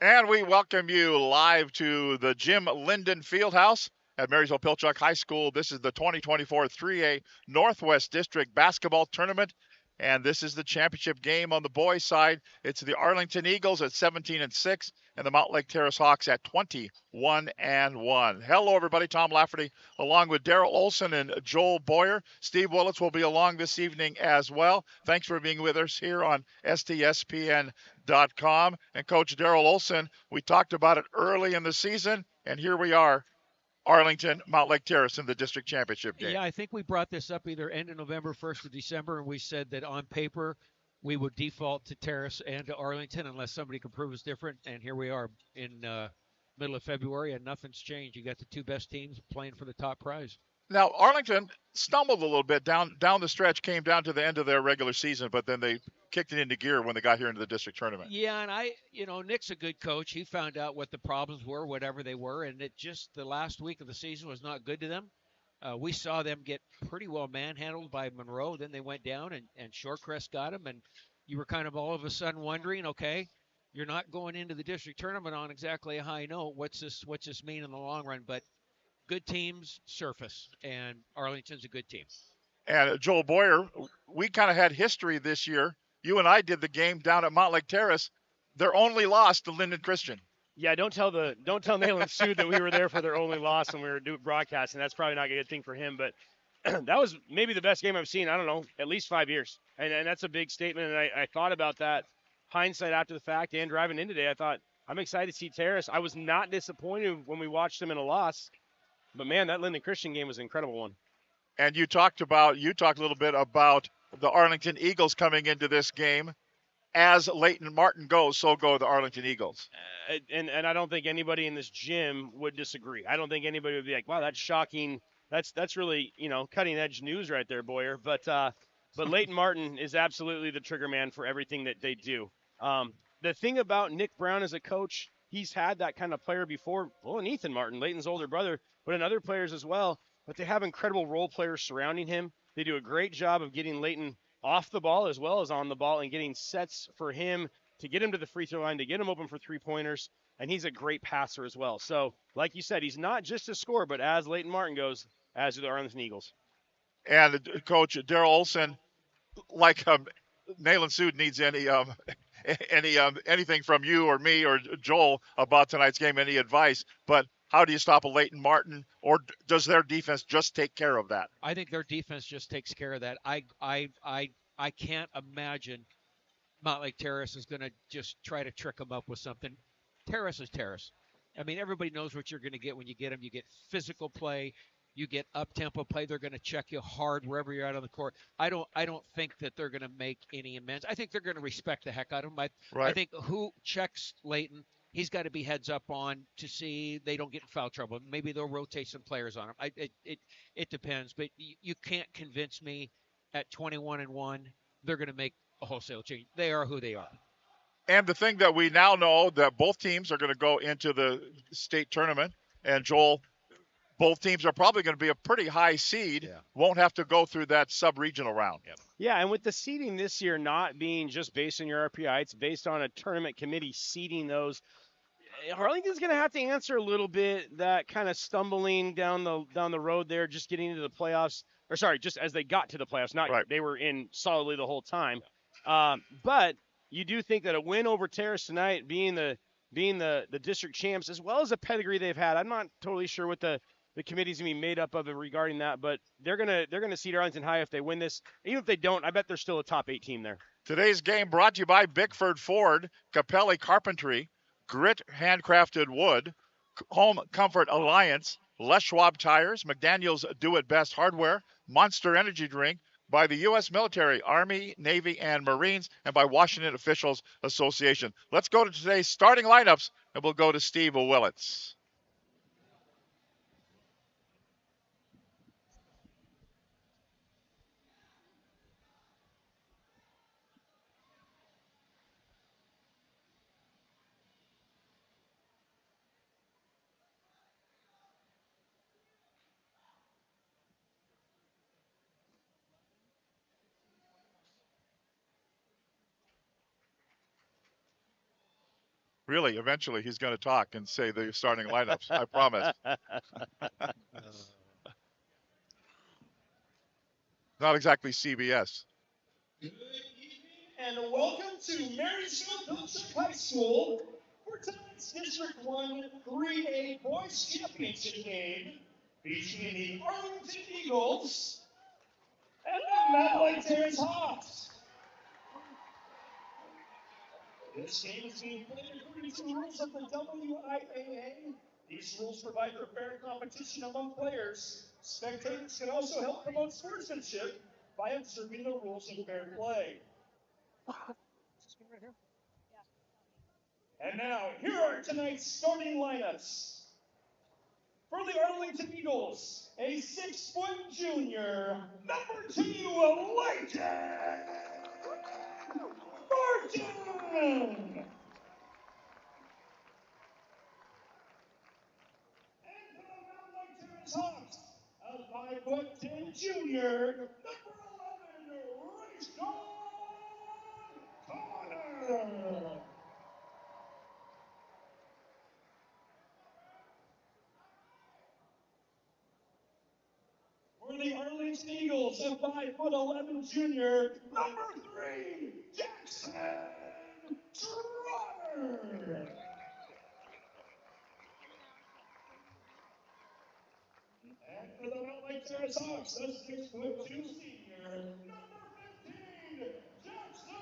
And we welcome you live to the Jim Linden Fieldhouse at Marysville Pilchuck High School. This is the 2024 3A Northwest District Basketball Tournament. And this is the championship game on the boys' side. It's the Arlington Eagles at 17-6 and the Mountlake Terrace Hawks at 21-1. Hello, everybody. Tom Lafferty along with Daryl Olson and Joel Boyer. Steve Willits will be along this evening as well. Thanks for being with us here on STSPN.com. And Coach Daryl Olson, we talked about it early in the season, and here we are, Arlington, Mountlake Terrace in the district championship game. Yeah, I think we brought this up either end of November, 1st of December, and we said that on paper we would default to Terrace and to Arlington unless somebody can prove us different. And here we are in middle of February, and nothing's changed. You got the two best teams playing for the top prize. Now, Arlington stumbled a little bit down the stretch, came down to the end of their regular season, but then they kicked it into gear when they got here into the district tournament. Yeah, and Nick's a good coach. He found out what the problems were, whatever they were, and it just the last week of the season was not good to them. We saw them get pretty well manhandled by Monroe. Then they went down, and Shorecrest got them, and you were kind of all of a sudden wondering, okay, you're not going into the district tournament on exactly a high note. What's this mean in the long run? But good teams surface, and Arlington's a good team. And Joel Boyer, we kind of had history this year. You and I did the game down at Mountlake Terrace. Their only loss to Linden Christian. Yeah, don't tell Nail and Sue that we were there for their only loss when we were doing broadcasting. That's probably not a good thing for him. But that was maybe the best game I've seen. I don't know, at least 5 years, and that's a big statement. And I thought about that hindsight after the fact and driving in today. I thought I'm excited to see Terrace. I was not disappointed when we watched them in a loss, but man, that Linden Christian game was an incredible one. And you talked a little bit about the Arlington Eagles coming into this game. As Leighton Martin goes, so go the Arlington Eagles. And I don't think anybody in this gym would disagree. I don't think anybody would be like, wow, that's shocking. That's really, cutting edge news right there, Boyer. But Leighton Martin is absolutely the trigger man for everything that they do. The thing about Nick Brown as a coach, he's had that kind of player before. Well, and Ethan Martin, Leighton's older brother, but in other players as well. But they have incredible role players surrounding him. They do a great job of getting Leighton off the ball as well as on the ball and getting sets for him to get him to the free throw line, to get him open for three-pointers, and he's a great passer as well. So, like you said, he's not just a scorer, but as Leighton Martin goes, as do the Arlington Eagles. And Coach Daryl Olson, like Nayland Sood needs anything from you or me or Joel about tonight's game, any advice, but how do you stop a Leighton Martin, or does their defense just take care of that? I think their defense just takes care of that. I can't imagine Mountlake Terrace is going to just try to trick them up with something. Terrace is Terrace. I mean, everybody knows what you're going to get when you get them. You get physical play, you get up-tempo play. They're going to check you hard wherever you're out on the court. I don't think that they're going to make any amends. I think they're going to respect the heck out of them. I think who checks Leighton, he's got to be heads up on to see they don't get in foul trouble. Maybe they'll rotate some players on him. It depends, but you can't convince me at 21-1 they're going to make a wholesale change. They are who they are. And the thing that we now know that both teams are going to go into the state tournament, and Joel, both teams are probably going to be a pretty high seed. Yeah. Won't have to go through that sub-regional round. Yep. Yeah, and with the seeding this year not being just based on your RPI, it's based on a tournament committee seeding those. Arlington's going to have to answer a little bit that kind of stumbling down the road there, just getting into the playoffs. Or sorry, just as they got to the playoffs, not right. They were in solidly the whole time. But you do think that a win over Terrace tonight, being the district champs, as well as a pedigree they've had, I'm not totally sure what the committee's gonna be made up of regarding that, but they're gonna seed Arlington high if they win this. Even if they don't, I bet they're still a top 8 team there. Today's game brought to you by Bickford Ford, Capelli Carpentry, Grit Handcrafted Wood, Home Comfort Alliance, Les Schwab Tires, McDaniel's Do It Best Hardware, Monster Energy Drink, by the U.S. military, Army, Navy, and Marines, and by Washington Officials Association. Let's go to today's starting lineups, and we'll go to Steve Willits. Really, eventually he's going to talk and say the starting lineups. I promise. Not exactly CBS. Good evening and welcome to Marysville High School for tonight's District 1 3A Boys Championship game between the Arlington Eagles and the Mountlake Terrace Hawks. This game is being played according to the rules of the WIAA. These rules provide for fair competition among players. Spectators can also help promote sportsmanship by observing the rules of fair play. And now, here are tonight's starting lineups. For the Arlington Eagles, a 6-foot junior, number 2, Leighton Martin. And for the Mountlake Terrace Hawks, a 5'10" junior, number 11, Rayshon Connor. For the Arlington Eagles, a 5'11" junior, number 3, Jackson Trotter. And for the Mountlake Terrace Hawks, a 6'2" senior, number 15, Jackson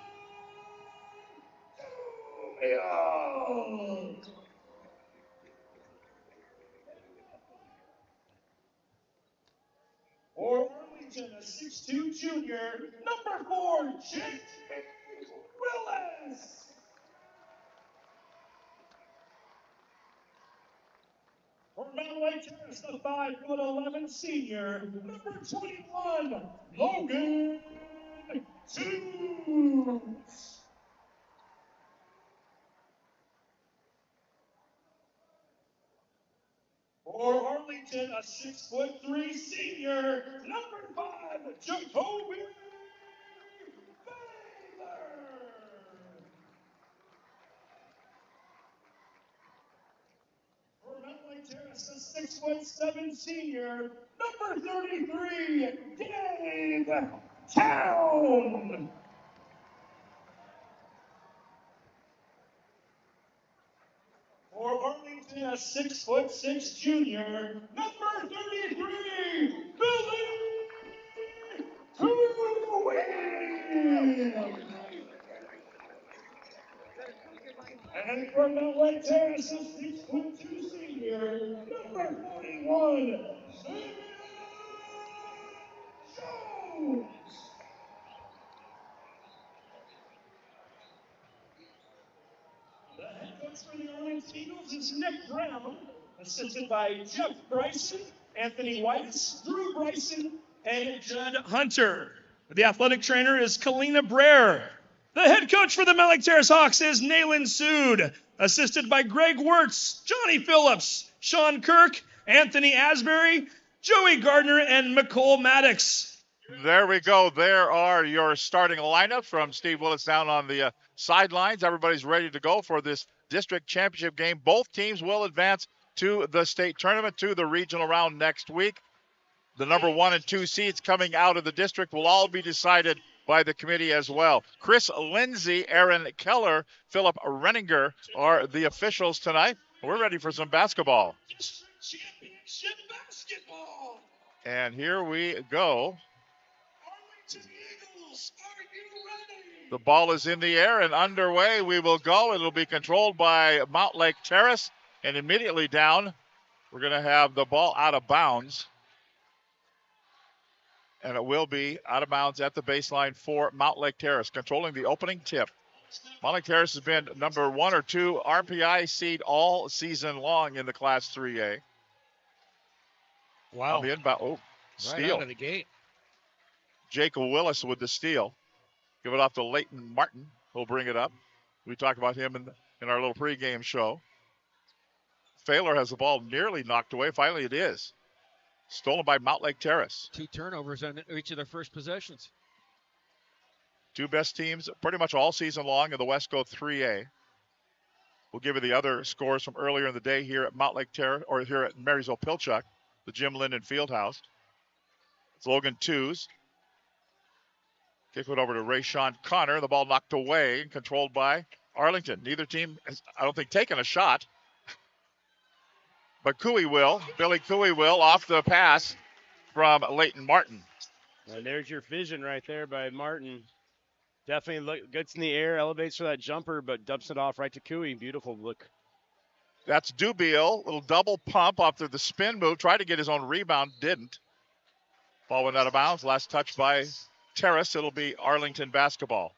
Dumion. For Arlington, a 6'2" junior, number 4, Jake Willis. For Mountlake Terrace, the 5'11" senior, number 21, Logan Toombs. For Arlington, a 6'3" senior, number 5, Jacoby Baylor. For Mountlake Terrace, a 6'7" senior, number 33, Dave Town. For Arlington, a 6'6" junior, number 33, Billy Cooey. And for Mountlake Terrace, a 6'2" senior, number 41, Simeon Jones. The head coach for the Arlington Eagles is Nick Brown, assisted by Jeff Bryson, Anthony Weiss, Drew Bryson, and Judd Hunter. The athletic trainer is Kalina Brer. The head coach for the Mountlake Terrace Hawks is Nayland Sood, assisted by Greg Wirtz, Johnny Phillips, Sean Kirk, Anthony Asbury, Joey Gardner, and McCole Maddox. There we go. There are your starting lineup from Steve Willis down on the sidelines. Everybody's ready to go for this district championship game. Both teams will advance to the state tournament, to the regional round next week. The number 1 and 2 seeds coming out of the district will all be decided by the committee as well. Chris Lindsay, Aaron Keller, Philip Renninger are the officials tonight. We're ready for some basketball. District championship basketball. And here we go. Arlington Eagles, are you ready? The ball is in the air and underway. We will go. It'll be controlled by Mountlake Terrace. And immediately down, we're going to have the ball out of bounds. And it will be out of bounds at the baseline for Mountlake Terrace, controlling the opening tip. Mountlake Terrace has been number 1 or 2 RPI seed all season long in the Class 3A. Wow. On the inbound, Right steal. out of the gate. Jake Willis with the steal. Give it off to Leighton Martin, who'll bring it up. We talked about him in our little pregame show. Failer has the ball nearly knocked away. Finally, it is. Stolen by Mountlake Terrace. 2 turnovers on each of their first possessions. 2 best teams pretty much all season long in the Westco 3A. We'll give you the other scores from earlier in the day here at Mountlake Terrace, or here at Marysville Pilchuck, the Jim Linden Fieldhouse. It's Logan Twos. Kick it over to Rayshawn Connor. The ball knocked away and controlled by Arlington. Neither team has, I don't think, taken a shot. But Cooey will. Billy Cooey will off the pass from Leighton Martin. And there's your vision right there by Martin. Definitely gets in the air, elevates for that jumper, but dumps it off right to Cooey. Beautiful look. That's Dubiel. Little double pump off the spin move. Tried to get his own rebound. Didn't. Ball went out of bounds. Last touch by Terrace. It'll be Arlington basketball.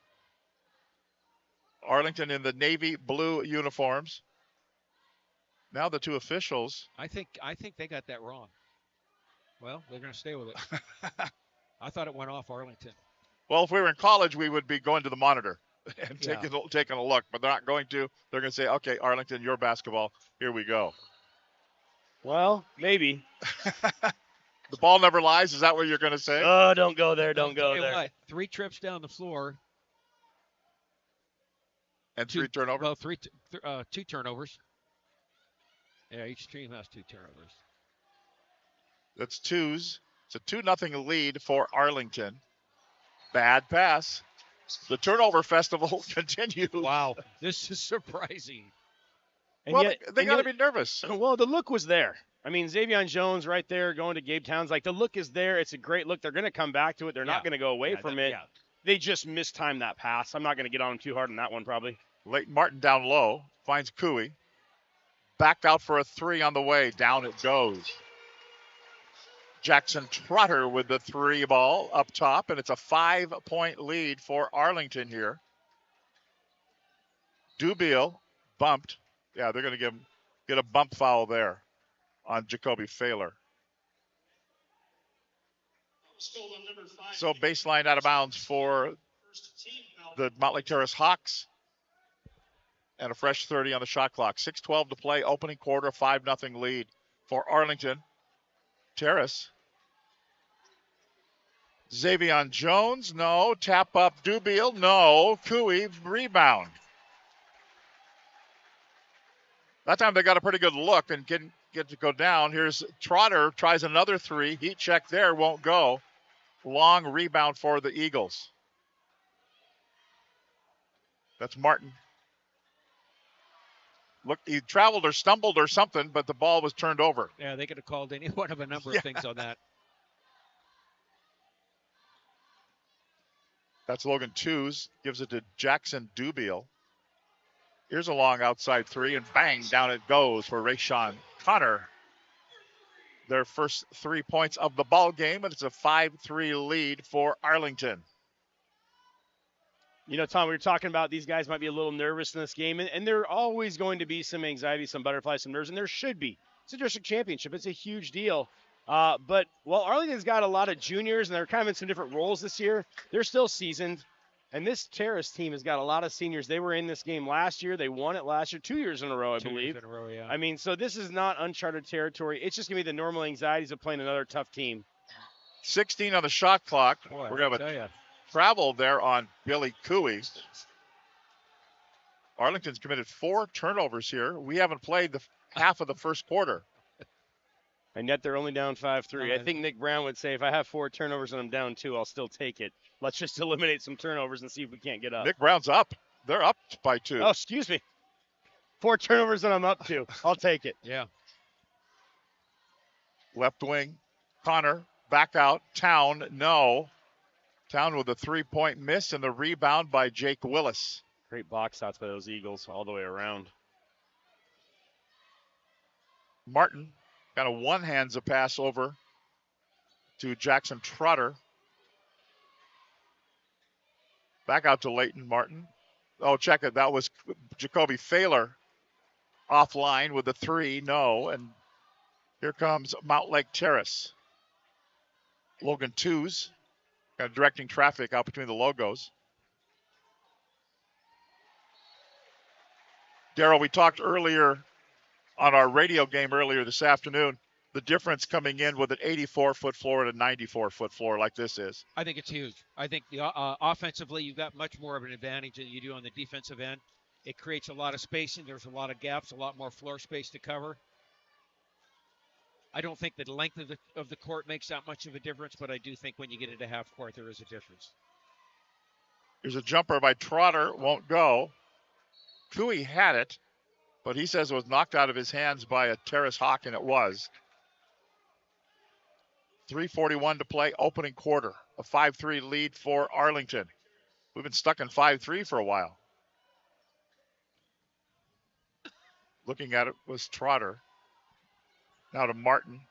Arlington in the navy blue uniforms. Now the two officials. I think they got that wrong. Well, they're going to stay with it. I thought it went off Arlington. Well, if we were in college, we would be going to the monitor and taking a look, but they're not going to. They're going to say, okay, Arlington, your basketball. Here we go. Well, maybe. The ball never lies. Is that what you're going to say? Oh, don't go there. Don't go there. What, 3 trips down the floor. And 3 turnovers? Well, 2 turnovers. Yeah, each team has 2 turnovers. That's twos. It's a 2-0 lead for Arlington. Bad pass. The turnover festival continues. Wow, this is surprising. And well, yet, they got to be nervous. Well, the look was there. I mean, Xavier Jones right there going to Gabe Towns. Like, the look is there. It's a great look. They're going to come back to it. They're not going to go away from it. Yeah. They just mistimed that pass. I'm not going to get on them too hard on that one, probably. Leighton Martin down low. Finds Cooey. Backed out for a 3 on the way. Down it goes. Jackson Trotter with the 3 ball up top, and it's a 5-point lead for Arlington here. Dubiel bumped. Yeah, they're going to get a bump foul there on Jacoby Failer. So baseline out of bounds for the Mountlake Terrace Hawks. And a fresh 30 on the shot clock. 6:12 to play, opening quarter, 5-0 lead for Arlington. Terrace. Xavier Jones, no. Tap up Dubiel, no. Cooey, rebound. That time they got a pretty good look and get to go down. Here's Trotter, tries another 3. Heat check there, won't go. Long rebound for the Eagles. That's Martin. Look, he traveled or stumbled or something, but the ball was turned over. Yeah, they could have called any one of a number of things on that. That's Logan Twos. Gives it to Jackson Dubiel. Here's a long outside 3, and bang, down it goes for Rayshawn Connor. Their first 3 points of the ball game, and it's a 5-3 lead for Arlington. You know, Tom, we were talking about these guys might be a little nervous in this game, and there are always going to be some anxiety, some butterflies, some nerves, and there should be. It's a district championship. It's a huge deal. But while Arlington's got a lot of juniors, and they're kind of in some different roles this year, they're still seasoned. And this Terrace team has got a lot of seniors. They were in this game last year. They won it last year, 2 years in a row, I believe. 2 years in a row, yeah. I mean, so this is not uncharted territory. It's just going to be the normal anxieties of playing another tough team. 16 on the shot clock. Boy, We're going to tell you. travel there on Billy Cooey. Arlington's committed 4 turnovers here. We haven't played the half of the first quarter. And yet they're only down 5-3. I think Nick Brown would say, if I have 4 turnovers and I'm down 2, I'll still take it. Let's just eliminate some turnovers and see if we can't get up. Nick Brown's up. They're up by 2. Oh, excuse me. 4 turnovers and I'm up 2. I'll take it. Yeah. Left wing, Connor, back out. Town, no. Town with a 3-point miss and the rebound by Jake Willis. Great box shots by those Eagles all the way around. Martin kind of one-hands a pass over to Jackson Trotter. Back out to Leighton Martin. Oh, check it. That was Jacoby Failer offline with a 3. No. And here comes Mountlake Terrace. Logan Twos kind of directing traffic out between the logos. Darryl, we talked earlier on our radio game earlier this afternoon, the difference coming in with an 84-foot floor and a 94-foot floor like this is. I think it's huge. I think the offensively, you've got much more of an advantage than you do on the defensive end. It creates a lot of spacing. There's a lot of gaps, a lot more floor space to cover. I don't think the length of the court makes that much of a difference, but I do think when you get into half court, there is a difference. Here's a jumper by Trotter, won't go. Cooey had it, but he says it was knocked out of his hands by a Terrace Hawk, and it was. 3:41 to play, opening quarter. A 5-3 lead for Arlington. We've been stuck in 5-3 for a while. Looking at it was Trotter. Now to Martin.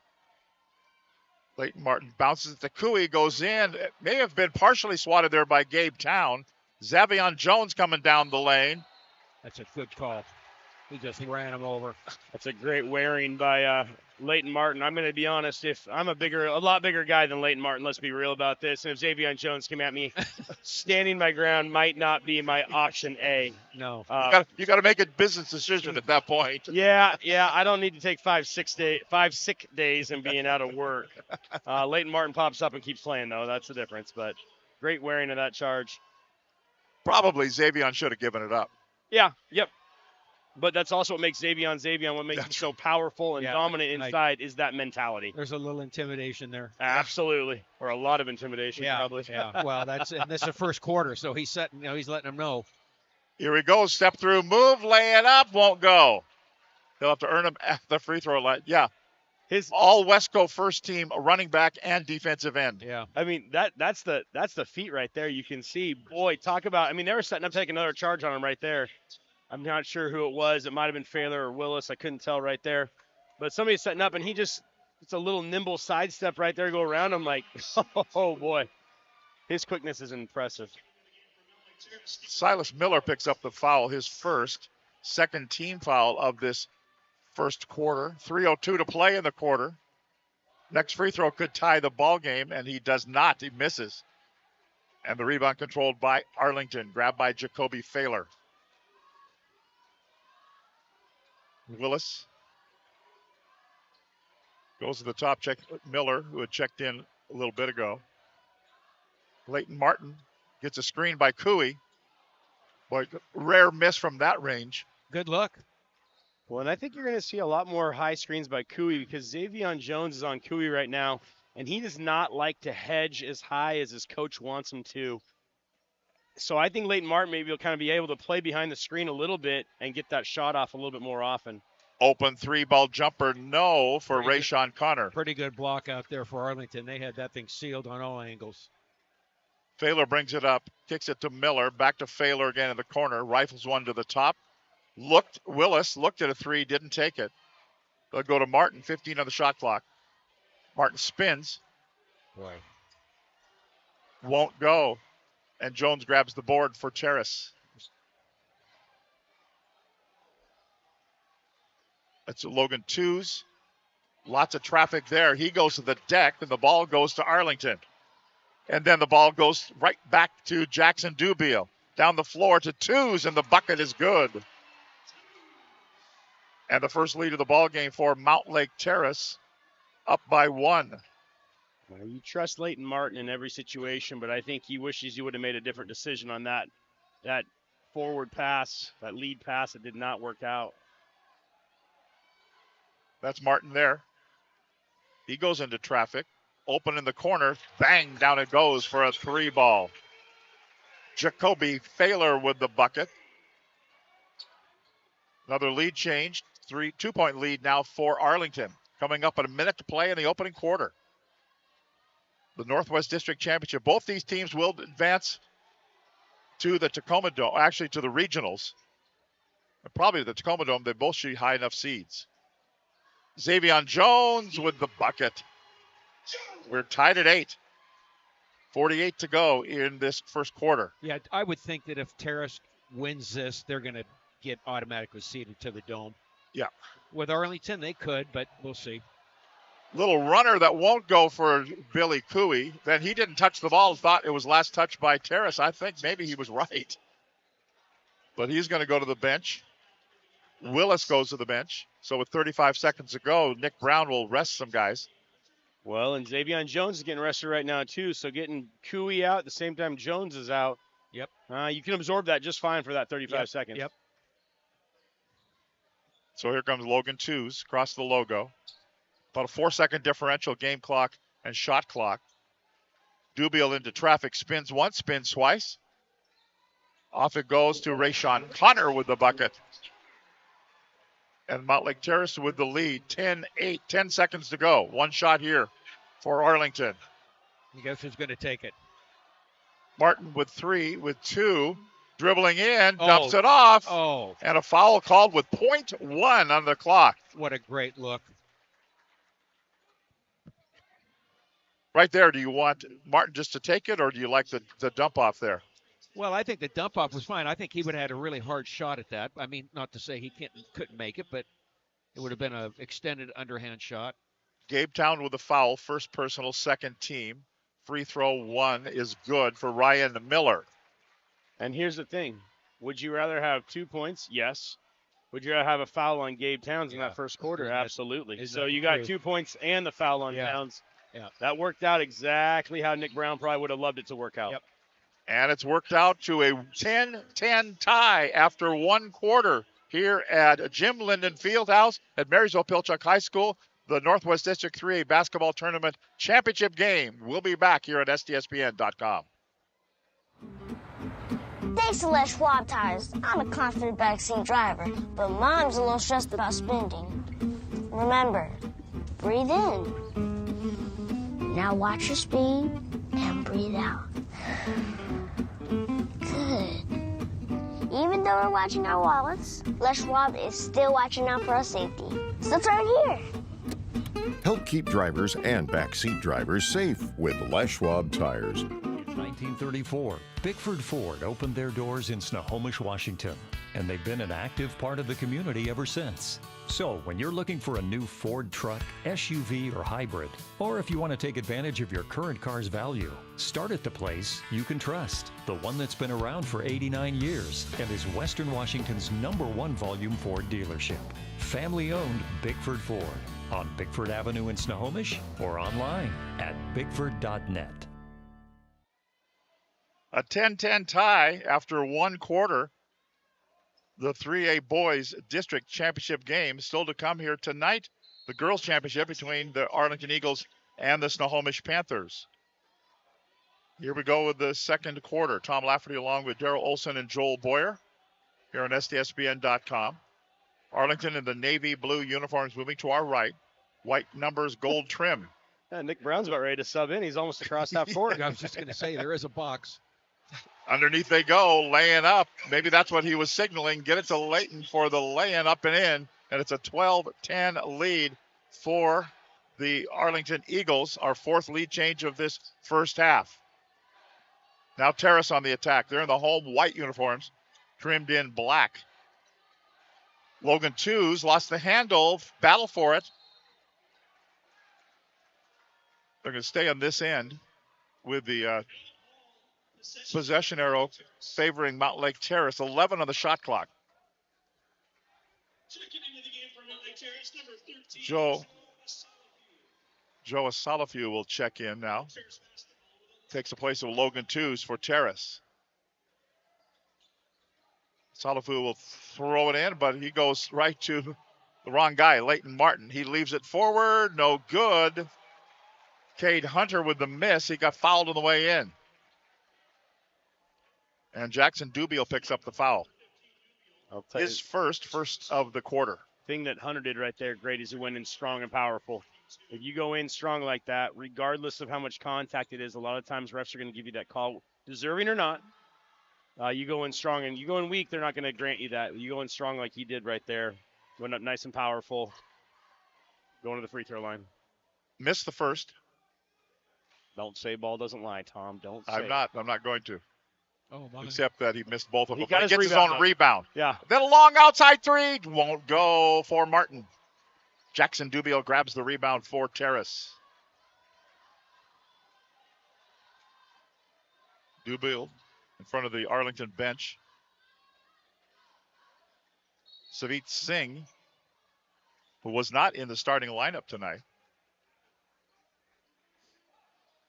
Leighton Martin bounces it to Cooey, goes in. It may have been partially swatted there by Gabe Town. Zavion Jones coming down the lane. That's a good call. He just ran him over. That's a great wearing by Leighton Martin. I'm going to be honest. If I'm a lot bigger guy than Leighton Martin, let's be real about this. And if Zavion Jones came at me, standing my ground might not be my option A. No. You got to make a business decision at that point. Yeah. I don't need to take 5 sick days and being out of work. Leighton Martin pops up and keeps playing though. That's the difference. But great wearing of that charge. Probably Zavion should have given it up. Yeah. Yep. But that's also what makes Zavion, what makes him so powerful and dominant inside is that mentality. There's a little intimidation there. Absolutely. Or a lot of intimidation, probably. Yeah. Well, that's the first quarter, so he's letting them know. Here we go. Step through, move, lay it up, won't go. He'll have to earn him at the free throw line. Yeah. His all Wesco first team running back and defensive end. Yeah. I mean, that's the feat right there. You can see, boy, talk about, I mean, they were setting up to take another charge on him right there. I'm not sure who it was. It might have been Failer or Willis. I couldn't tell right there. But somebody's setting up, and it's a little nimble sidestep right there, go around him like, oh, boy. His quickness is impressive. Silas Miller picks up the foul, his second team foul of this first quarter. 3:02 to play in the quarter. Next free throw could tie the ball game, and he does not. He misses. And the rebound controlled by Arlington, grabbed by Jacoby Failer. Willis goes to the top, check Miller, who had checked in a little bit ago. Leighton Martin gets a screen by Cooey. Boy, rare miss from that range. Good look. Well, and I think you're going to see a lot more high screens by Cooey because Zavion Jones is on Cooey right now, and he does not like to hedge as high as his coach wants him to. So I think Leighton Martin maybe will kind of be able to play behind the screen a little bit and get that shot off a little bit more often. Open three-ball jumper, no, for Rayshawn Connor. Pretty good block out there for Arlington. They had that thing sealed on all angles. Failer brings it up, kicks it to Miller, back to Failer again in the corner, rifles one to the top. Willis looked at a three, didn't take it. They'll go to Martin, 15 on the shot clock. Martin spins. Boy. Won't go. And Jones grabs the board for Terrace. That's Logan Twos. Lots of traffic there. He goes to the deck, and the ball goes to Arlington. And then the ball goes right back to Jackson Dubio. Down the floor to Twos, and the bucket is good. And the first lead of the ball game for Mountlake Terrace, up by 1. Well, you trust Leighton Martin in every situation, but I think he wishes he would have made a different decision on that forward pass, that lead pass that did not work out. That's Martin there. He goes into traffic. Open in the corner. Bang, down it goes for a 3-ball. Jacoby Failer with the bucket. Another lead change. 2-point lead now for Arlington. Coming up at a minute to play in the opening quarter. The Northwest District Championship. Both these teams will advance to the Tacoma Dome, actually to the regionals. Probably the Tacoma Dome. They both should be high enough seeds. Zavion Jones with the bucket. We're tied at 8. 48 to go in this first quarter. Yeah, I would think that if Terrace wins this, they're going to get automatically seeded to the Dome. Yeah. With Arlington, they could, but we'll see. Little runner that won't go for Billy Cooey. Then he didn't touch the ball, thought it was last touched by Terrace. I think maybe he was right. But he's going to go to the bench. Willis goes to the bench. So with 35 seconds to go, Nick Brown will rest some guys. Well, and Zavion Jones is getting rested right now, too. So getting Cooey out at the same time Jones is out. Yep. You can absorb that just fine for that 35 seconds. Yep. So here comes Logan Twos across the logo. About a 4-second differential, game clock and shot clock. Dubiel into traffic, spins once, spins twice. Off it goes to Rayshawn Connor with the bucket. And Mountlake Terrace with the lead. 10-8, 10 seconds to go. One shot here for Arlington. You guess who's going to take it? Martin with 3, with 2. Dribbling in, dumps it off. Oh, And a foul called with 0.1 on the clock. what a great look. Right there, do you want Martin just to take it, or do you like the dump off there? Well, I think the dump off was fine. I think he would have had a really hard shot at that. I mean, not to say he couldn't make it, but it would have been an extended underhand shot. Gabe Town with a foul, first personal, second team. Free throw 1 is good for Ryan Miller. And here's the thing. Would you rather have 2 points? Yes. Would you rather have a foul on Gabe Towns in that first quarter? Absolutely. So you got 2 points and the foul on Towns. Yeah. That worked out exactly how Nick Brown probably would have loved it to work out. Yep. And it's worked out to a 10-10 tie after one quarter here at Jim Linden Fieldhouse at Marysville Pilchuck High School. The Northwest District 3A basketball tournament championship game. We'll be back here at STSPN.com. Thanks to Les Schwab Tires, I'm a confident backseat driver, but Mom's a little stressed about spending. Remember, breathe in. Now watch your speed and breathe out. Good. Even though we're watching our wallets, Les Schwab is still watching out for our safety. So turn here. Help keep drivers and backseat drivers safe with Les Schwab Tires. In 1934, Bickford Ford opened their doors in Snohomish, Washington, and they've been an active part of the community ever since. So when you're looking for a new Ford truck, SUV, or hybrid, or if you want to take advantage of your current car's value, start at the place you can trust, the one that's been around for 89 years and is Western Washington's #1 volume Ford dealership. Family-owned Bickford Ford on Bickford Avenue in Snohomish or online at bickford.net. A 10-10 tie after one quarter. The 3A boys district championship game still to come here tonight. The girls championship between the Arlington Eagles and the Snohomish Panthers. Here we go with the second quarter. Tom Lafferty along with Darrell Olson and Joel Boyer here on STSPN.com. Arlington in the navy blue uniforms moving to our right. White numbers, gold trim. Yeah, Nick Brown's about ready to sub in. He's almost across half court. I was just going to say, there is a box. Underneath they go, laying up. Maybe that's what he was signaling. Get it to Layton for the lay-in up and in. And it's a 12-10 lead for the Arlington Eagles, our fourth lead change of this first half. Now Terrace on the attack. They're in the home white uniforms, trimmed in black. Logan Twos lost the handle, battle for it. They're going to stay on this end with the possession arrow favoring Mountlake Terrace. 11 on the shot clock. Joe Asalafu will check in now. Takes the place of Logan Twos for Terrace. Asalafu will throw it in, but he goes right to the wrong guy, Leighton Martin. He leaves it forward, no good. Cade Hunter with the miss. He got fouled on the way in. And Jackson Dubiel picks up the foul. His first of the quarter. Thing that Hunter did right there, great, is he went in strong and powerful. If you go in strong like that, regardless of how much contact it is, a lot of times refs are going to give you that call, deserving or not. You go in strong, and you go in weak, they're not going to grant you that. You go in strong like he did right there. Going up nice and powerful. Going to the free throw line. Missed the first. Don't say ball doesn't lie, Tom. Don't say. I'm not going to. Oh, my. Except that he missed both of them. He got He gets his own rebound. Yeah. Then a long outside three. Won't go for Martin. Jackson Dubiel grabs the rebound for Terrace. Dubiel in front of the Arlington bench. Savit Singh, who was not in the starting lineup tonight.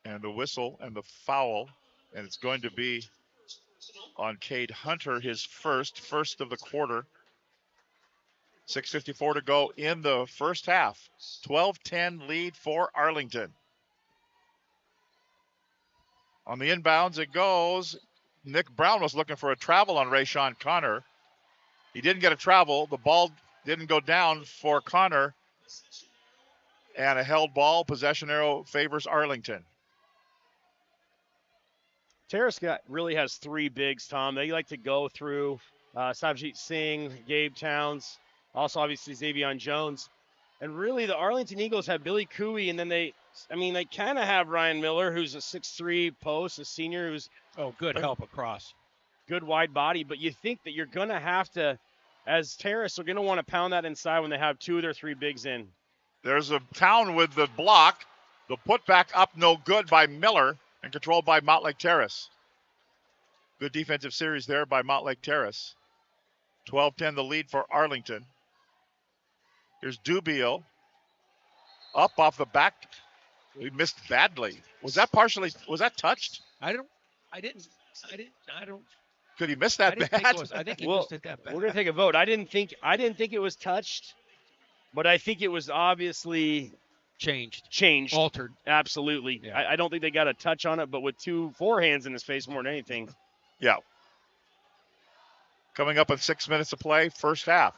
And the whistle and the foul, and it's going to be on Cade Hunter, his first of the quarter. 6:54 to go in the first half. 12-10 lead for Arlington. On the inbounds it goes. Nick Brown was looking for a travel on Rayshawn Connor. He didn't get a travel. The ball didn't go down for Connor. And a held ball. Possession arrow favors Arlington. Terrace really has three bigs, Tom. They like to go through Savjit Singh, Gabe Towns, also obviously Xavier Jones. And really the Arlington Eagles have Billy Cooey, and then they kind of have Ryan Miller, who's a 6'3" post, a senior who's good help across. Good wide body. But you think that you're going to have to, as Terrace, they're going to want to pound that inside when they have two of their three bigs in. There's a Town with the block. The putback up no good by Miller and controlled by Mountlake Terrace. Good defensive series there by Mountlake Terrace. 12-10 the lead for Arlington. Here's Dubiel. Up off the back. He missed badly. Was that touched? I don't. Could he miss that bad? I think he missed it that bad. We're going to take a vote. I didn't think it was touched, but I think it was obviously changed. Altered. Absolutely. Yeah. I don't think they got a touch on it, but with four hands in his face more than anything. Yeah. Coming up with 6 minutes to play, first half.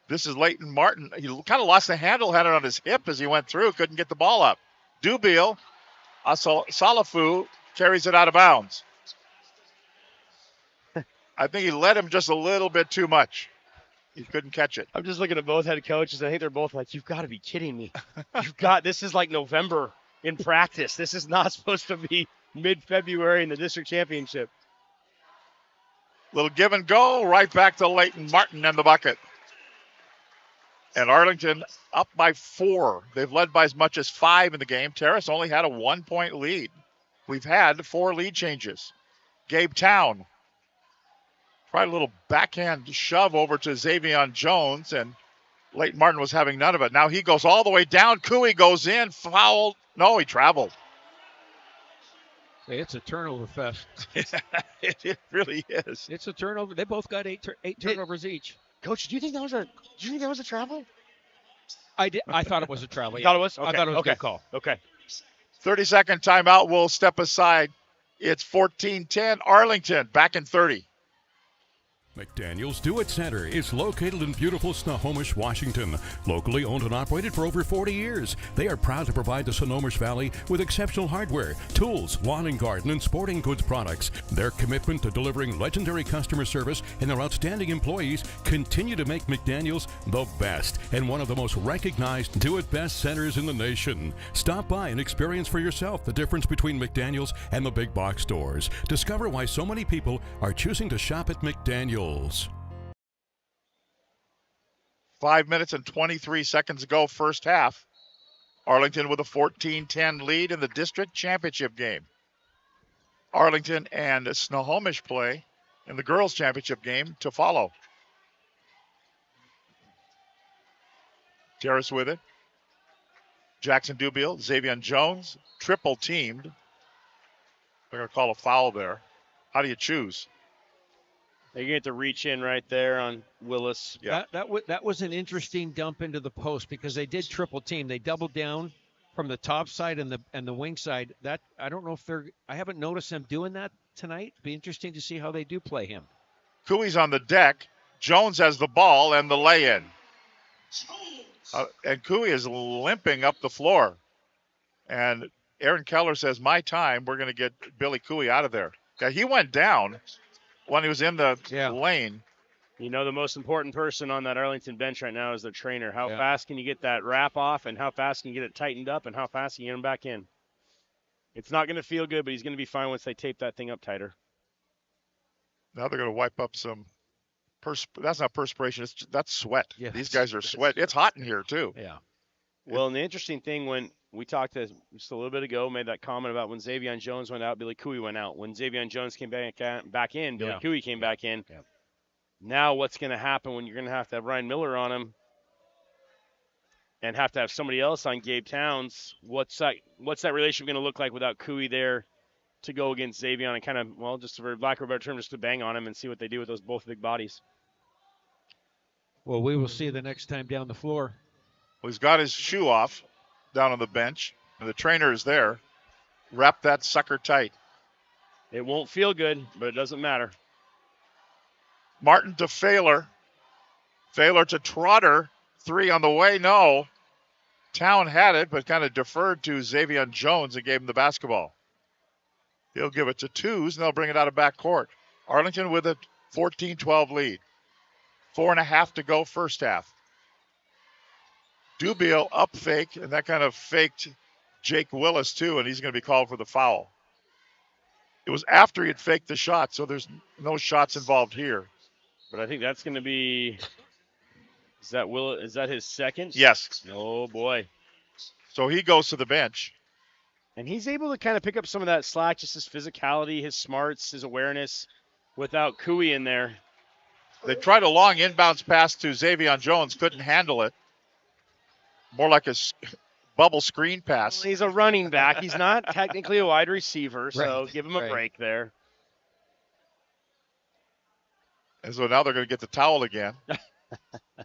This is Leighton Martin. He kind of lost the handle, had it on his hip as he went through, couldn't get the ball up. Dubiel, Salafu carries it out of bounds. I think he led him just a little bit too much. He couldn't catch it. I'm just looking at both head coaches. I think they're both like, you've got to be kidding me. This is like November in practice. This is not supposed to be mid-February in the district championship. Little give and go, right back to Leighton Martin and the bucket. And Arlington up by 4. They've led by as much as 5 in the game. Terrace only had a 1-point lead. We've had 4 lead changes. Gabe Town tried a little backhand shove over to Xavier Jones, and Leighton Martin was having none of it. Now he goes all the way down. Cooey goes in, fouled. No, he traveled. Hey, it's a turnover fest. It really is. It's a turnover. They both got eight turnovers each. Coach, do you think that was a travel? I did. I thought it was a travel. You thought it was? Okay. I thought it was a good call. Okay. 30-second timeout. We'll step aside. It's 14-10. Arlington back in 30. McDaniel's Do It Center is located in beautiful Snohomish, Washington. Locally owned and operated for over 40 years, they are proud to provide the Snohomish Valley with exceptional hardware, tools, lawn and garden, and sporting goods products. Their commitment to delivering legendary customer service and their outstanding employees continue to make McDaniel's the best and one of the most recognized Do It Best centers in the nation. Stop by and experience for yourself the difference between McDaniel's and the big box stores. Discover why so many people are choosing to shop at McDaniel's. 5 minutes and 23 seconds to go, first half. Arlington with a 14-10 lead in the district championship game. Arlington and Snohomish play in the girls' championship game to follow. Terrace with it. Jackson Dubiel, Xavier Jones, triple teamed. They're going to call a foul there. How do you choose? They get to reach in right there on Willis. Yeah. That was an interesting dump into the post because they did triple team. They doubled down from the top side and the wing side. That I don't know if I haven't noticed them doing that tonight. Be interesting to see how they do play him. Cooey's on the deck. Jones has the ball and the lay-in. And Cooey is limping up the floor. And Aaron Keller says, my time, we're going to get Billy Cooey out of there. Yeah, he went down when he was in the lane. You know, the most important person on that Arlington bench right now is their trainer. How fast can you get that wrap off, and how fast can you get it tightened up, and how fast can you get him back in? It's not going to feel good, but he's going to be fine once they tape that thing up tighter. Now they're going to wipe up some that's not perspiration. That's sweat. Yeah, these guys are sweat. It's hot in here, too. Yeah. Well, and the interesting thing, when we talked just a little bit ago, made that comment about when Xavier Jones went out, Billy Cooey went out. When Xavier Jones came back in, Billy Cooey came back in. Yeah. Now what's going to happen when you're going to have Ryan Miller on him and have to have somebody else on Gabe Towns? What's that relationship going to look like without Cooey there to go against Xavier and kind of, well, just for lack of a better term, just to bang on him and see what they do with those both big bodies? Well, we will see the next time down the floor. Well, he's got his shoe off down on the bench, and the trainer is there. Wrap that sucker tight. It won't feel good, but it doesn't matter. Martin to Failer. Failer to Trotter. 3 on the way. No. Town had it, but kind of deferred to Xavier Jones and gave him the basketball. He'll give it to Twos, and they'll bring it out of backcourt. Arlington with a 14-12 lead. 4.5 to go first half. Dubiel up fake, and that kind of faked Jake Willis too, and he's going to be called for the foul. It was after he had faked the shot, so there's no shots involved here. But I think that's going to be. Is that his second? Yes. Oh boy. So he goes to the bench. And he's able to kind of pick up some of that slack, just his physicality, his smarts, his awareness, without Cooey in there. They tried a long inbounds pass to Xavier Jones, couldn't handle it. More like a bubble screen pass. Well, he's a running back. He's not technically a wide receiver, so Right. give him a break there. And so now they're going to get the towel again.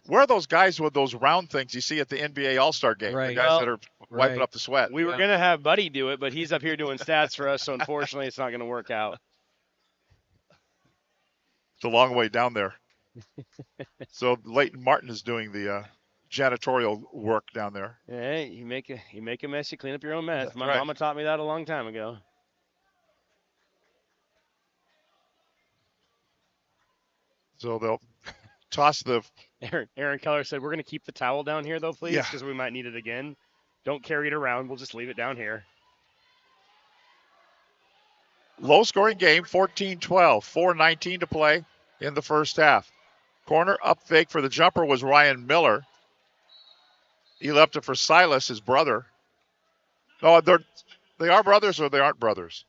Where are those guys with those round things you see at the NBA All-Star game? Right. The guys that are wiping right. up the sweat. We were going to have Buddy do it, but he's up here doing stats for us, so unfortunately it's not going to work out. It's a long way down there. So Leighton Martin is doing the janitorial work down there. Hey, you make a mess, you clean up your own mess. That's My right. mama taught me that a long time ago. So they'll toss the. Aaron Keller said, we're going to keep the towel down here, though, please, Yeah. because we might need it again. Don't carry it around. We'll just leave it down here. Low-scoring game, 14-12, 4:19 to play in the first half. Corner up fake for the jumper was Ryan Miller. He left it for Silas, his brother. No, they are brothers or they aren't brothers?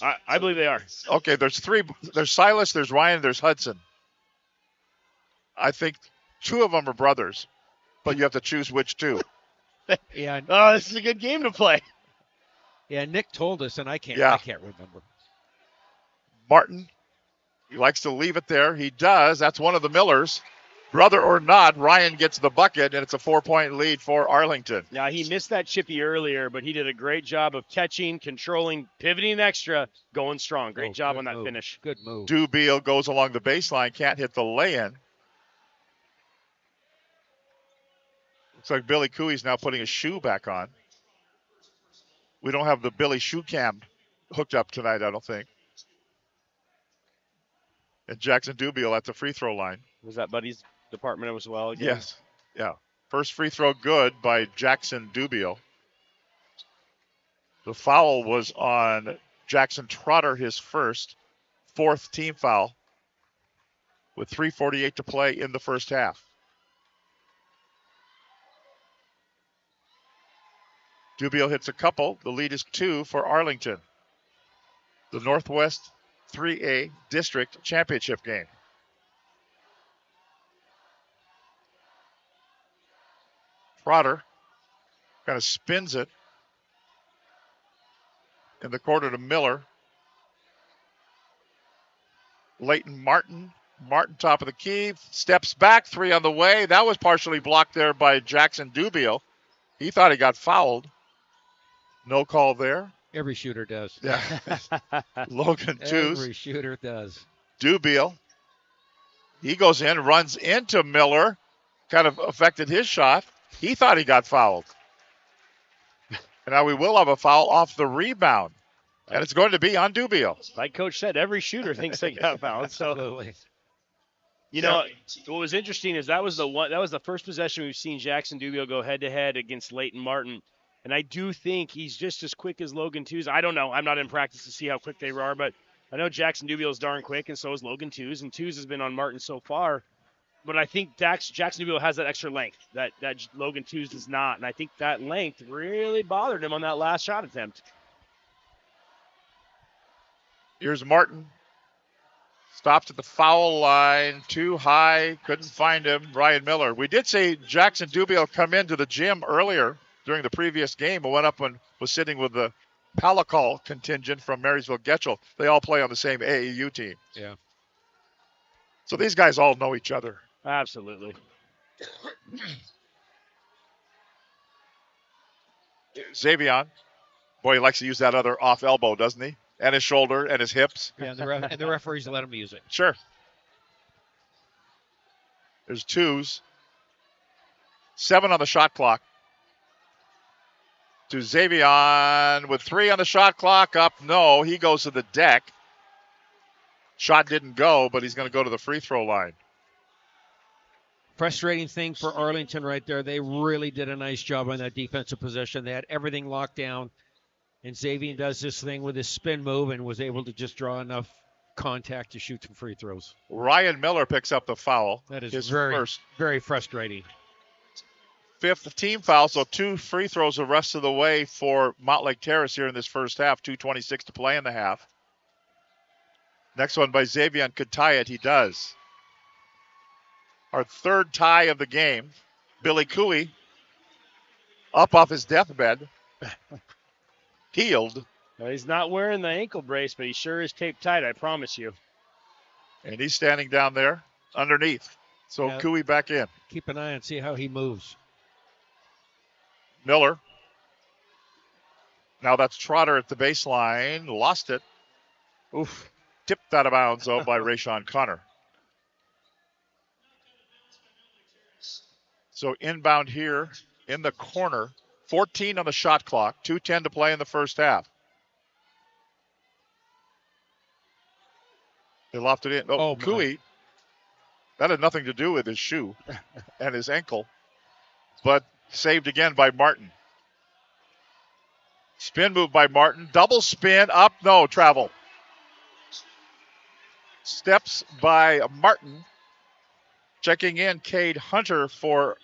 I believe they are. Okay, there's 3. There's Silas, there's Ryan, there's Hudson. I think 2 of them are brothers, but you have to choose which 2. Yeah. Oh, this is a good game to play. Yeah. Nick told us, and I can't remember. Martin, he likes to leave it there. He does. That's one of the Millers. Brother or not, Ryan gets the bucket, and it's a 4-point lead for Arlington. Now, he missed that chippy earlier, but he did a great job of catching, controlling, pivoting extra, going strong. Great job on that finish. Good move. Dubiel goes along the baseline, can't hit the lay-in. Looks like Billy Cooey's now putting his shoe back on. We don't have the Billy shoe cam hooked up tonight, I don't think. And Jackson Dubiel at the free throw line. Was that Buddy's department as well? Again? Yes. Yeah. First free throw good by Jackson Dubiel. The foul was on Jackson Trotter, his first, 4th team foul, with 3:48 to play in the first half. Dubiel hits a couple. The lead is 2 for Arlington. The Northwest 3A District Championship game. Trotter kind of spins it in the corner to Miller. Leighton Martin. Martin top of the key. Steps back. 3 on the way. That was partially blocked there by Jackson Dubiel. He thought he got fouled. No call there. Every shooter does. Yeah. Logan Twos. Every shooter does. Dubiel. He goes in, runs into Miller. Kind of affected his shot. He thought he got fouled. And now we will have a foul off the rebound. And it's going to be on Dubiel. Like Coach said, every shooter thinks they got fouled. So, Absolutely. you know, what was interesting is that was the first possession we've seen Jackson Dubiel go head-to-head against Leighton Martin. And I do think he's just as quick as Logan Twos. I don't know. I'm not in practice to see how quick they are, but I know Jackson Dubiel is darn quick, and so is Logan Twos. And Twos has been on Martin so far. But I think Jackson Dubiel has that extra length that Logan Twos does not. And I think that length really bothered him on that last shot attempt. Here's Martin. Stops at the foul line. Too high. Couldn't find him. Ryan Miller. We did say Jackson Dubiel come into the gym earlier during the previous game and went up and was sitting with the Palicol contingent from Marysville-Getchell. They all play on the same AAU team. Yeah. So these guys all know each other. Absolutely. Xavier, boy, he likes to use that other off elbow, doesn't he? And his shoulder and his hips. Yeah, and the referees let him use it. Sure. There's twos. 7 on the shot clock. To Xavier with 3 on the shot clock. Up, no. He goes to the deck. Shot didn't go, but he's going to go to the free throw line. Frustrating thing for Arlington right there. They really did a nice job on that defensive possession. They had everything locked down. And Xavier does this thing with his spin move and was able to just draw enough contact to shoot some free throws. Ryan Miller picks up the foul. That is his very, first. very frustrating. 5th team foul, so 2 free throws the rest of the way for Mountlake Terrace here in this first half. 2:26 to play in the half. Next one by Xavier could tie it. He does. Our 3rd tie of the game. Billy Cooey up off his deathbed. Healed. Well, he's not wearing the ankle brace, but he sure is taped tight, I promise you. And he's standing down there underneath. So Yeah. Cooey back in. Keep an eye and see how he moves. Miller. Now that's Trotter at the baseline. Lost it. Oof. Tipped out of bounds, though, by Rayshon Connor. So inbound here in the corner. 14 on the shot clock. 2:10 to play in the first half. They lofted it in. Oh, Cooey. That had nothing to do with his shoe and his ankle. But saved again by Martin. Spin move by Martin. Double spin up. No, travel. Steps by Martin. Checking in Cade Hunter for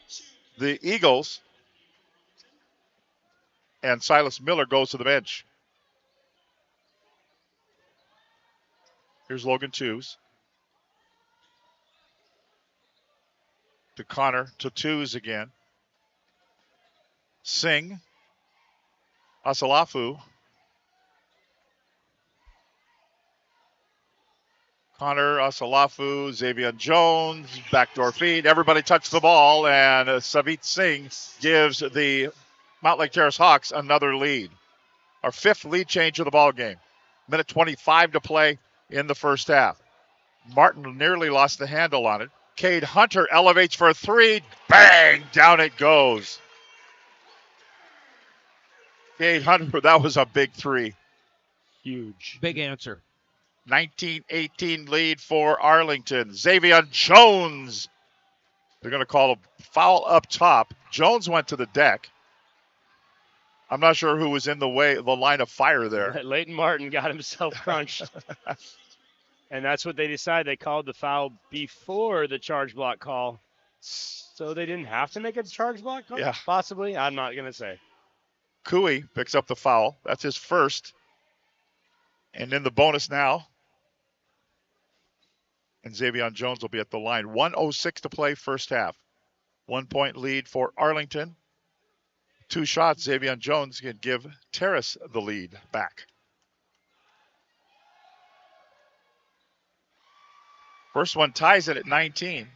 the Eagles. And Silas Miller goes to the bench. Here's Logan Twos. To Connor, to Twos again. Singh. Asalafu. Connor, Asalafu, Xavier Jones, backdoor feed. Everybody touched the ball, and Savit Singh gives the Mountlake Terrace Hawks another lead. Our 5th lead change of the ball game. Minute 25 to play in the first half. Martin nearly lost the handle on it. Cade Hunter elevates for a 3. Bang! Down it goes. Cade Hunter, that was a big 3. Huge. Big answer. 19-18 lead for Arlington. Xavier Jones. They're going to call a foul up top. Jones went to the deck. I'm not sure who was in the line of fire there. Leighton Martin got himself crunched. And that's what they decided. They called the foul before the charge block call. So they didn't have to make a charge block call? Yeah. Possibly. I'm not going to say. Cooey picks up the foul. That's his first. And in the bonus now. And Xavier Jones will be at the line. 1:06 to play first half. 1-point lead for Arlington. 2 shots. Xavier Jones can give Terrace the lead back. First one ties it at 19.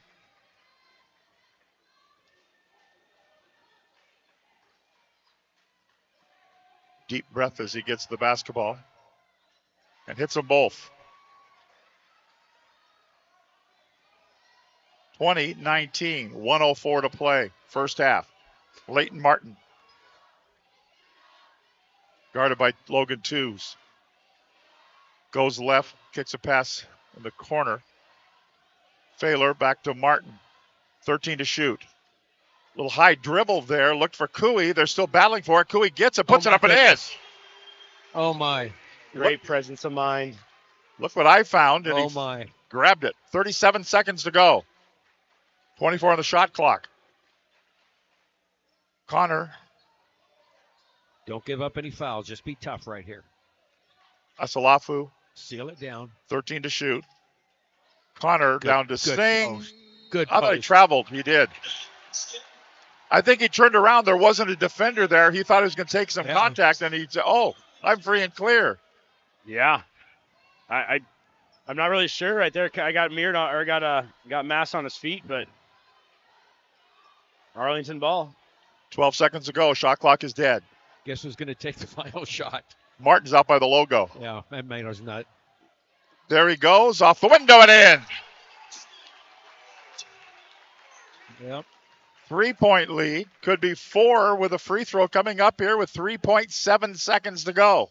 Deep breath as he gets the basketball and hits them both. 20-19, 1:04 to play, first half. Leighton Martin, guarded by Logan Twos. Goes left, kicks a pass in the corner. Failer back to Martin. 13 to shoot. Little high dribble there. Looked for Cooey. They're still battling for it. Cooey gets it, puts it up and in. Oh, my. Great presence of mind. Look what I found. And Oh, he my. grabbed it. 37 seconds to go. 24 on the shot clock. Connor. Don't give up any fouls. Just be tough right here. Asalafu. Seal it down. 13 to shoot. Connor down to Singh. Good I thought he post. traveled. He did. I think he turned around. There wasn't a defender there. He thought he was going to take some contact, and he said, oh, I'm free and clear. Yeah. I'm not really sure right there. I got mirrored on, or got mass on his feet, but Arlington ball. 12 seconds to go. Shot clock is dead. Guess who's going to take the final shot? Martin's out by the logo. Yeah, and Maynard's not. There he goes, off the window and in. Yep. 3-point lead. Could be 4 with a free throw coming up here with 3.7 seconds to go.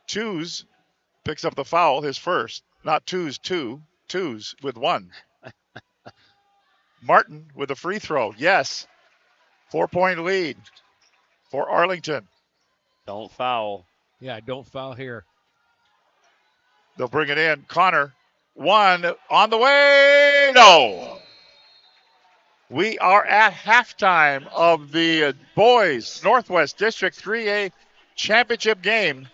Twos picks up the foul, his first. Not twos, twos with 1. Martin with a free throw. Yes. 4-point lead for Arlington. Don't foul. Yeah, don't foul here. They'll bring it in. Connor, 1 on the way. No. We are at halftime of the boys Northwest District 3A championship game.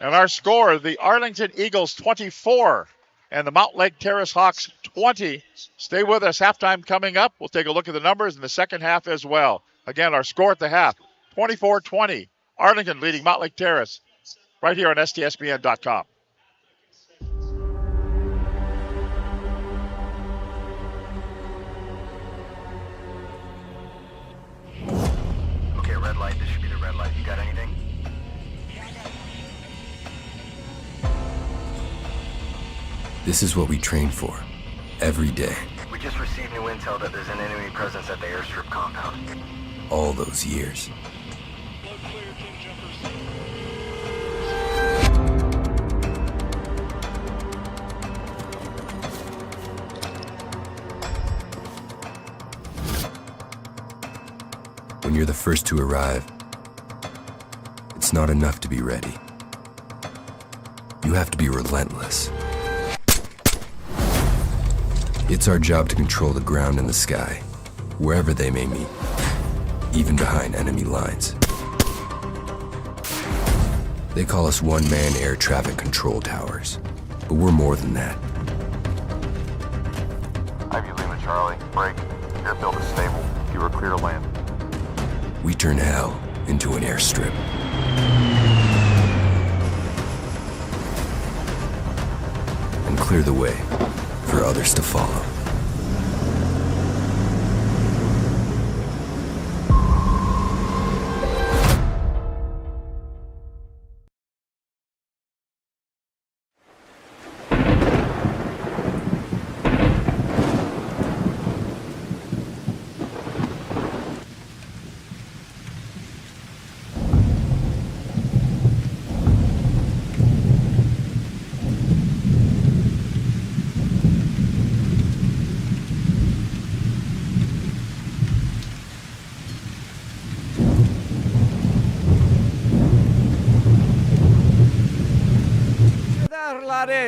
And our score, the Arlington Eagles 24 and the Mountlake Terrace Hawks 20. Stay with us. Halftime coming up. We'll take a look at the numbers in the second half as well. Again, our score at the half, 24-20. Arlington leading Mountlake Terrace right here on STSPN.com. Okay, red light. This should be the red light. You got anything? This is what we train for, every day. We just received new intel that there's an enemy presence at the airstrip compound. All those years. When you're the first to arrive, it's not enough to be ready. You have to be relentless. It's our job to control the ground and the sky, wherever they may meet, even behind enemy lines. They call us one-man air traffic control towers, but we're more than that. Ivy Lima Charlie, break. Airfield is stable. You are clear to land. We turn hell into an airstrip. And clear the way for others to follow.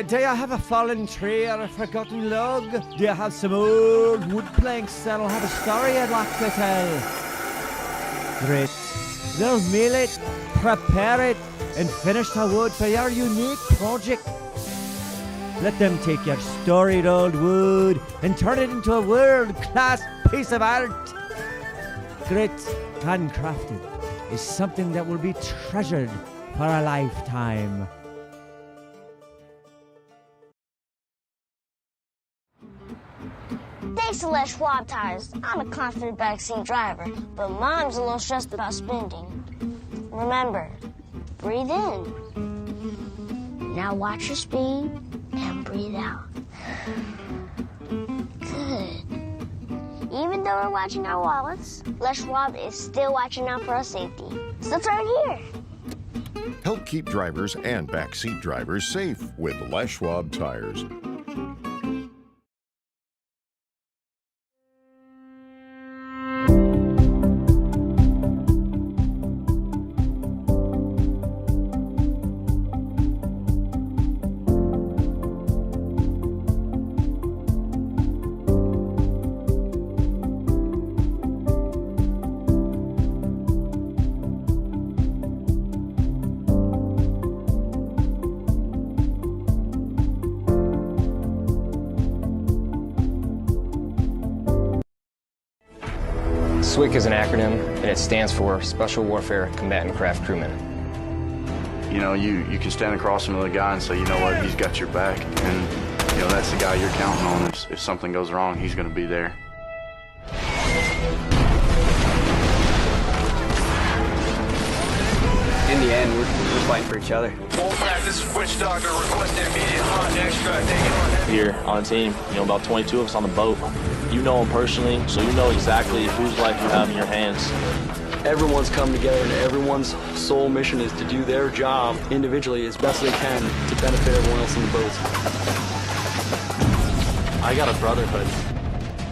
Do you have a fallen tree or a forgotten log? Do you have some old wood planks that'll have a story you'd like to tell? Great. They'll mill it, prepare it, and finish the wood for your unique project. Let them take your storied old wood and turn it into a world-class piece of art. Grit, handcrafted, is something that will be treasured for a lifetime. Thanks to Les Schwab Tires, I'm a confident backseat driver, but Mom's a little stressed about spending. Remember, breathe in. Now watch your speed and breathe out. Good. Even though we're watching our wallets, Les Schwab is still watching out for our safety. So turn here. Help keep drivers and backseat drivers safe with Les Schwab Tires. SWCC is an acronym, and it stands for Special Warfare Combatant Craft Crewman. You know, you can stand across from the guy and say, you know what, he's got your back. And, you know, that's the guy you're counting on. If something goes wrong, he's going to be there. In the end, we're fighting for each other. Here on the team, you know, about 22 of us on the boat. You know them personally, so you know exactly whose life you have in your hands. Everyone's come together, and everyone's sole mission is to do their job individually as best they can to benefit everyone else in the boat. I got a brotherhood,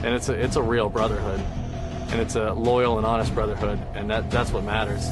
and it's a real brotherhood, and it's a loyal and honest brotherhood, and that's what matters.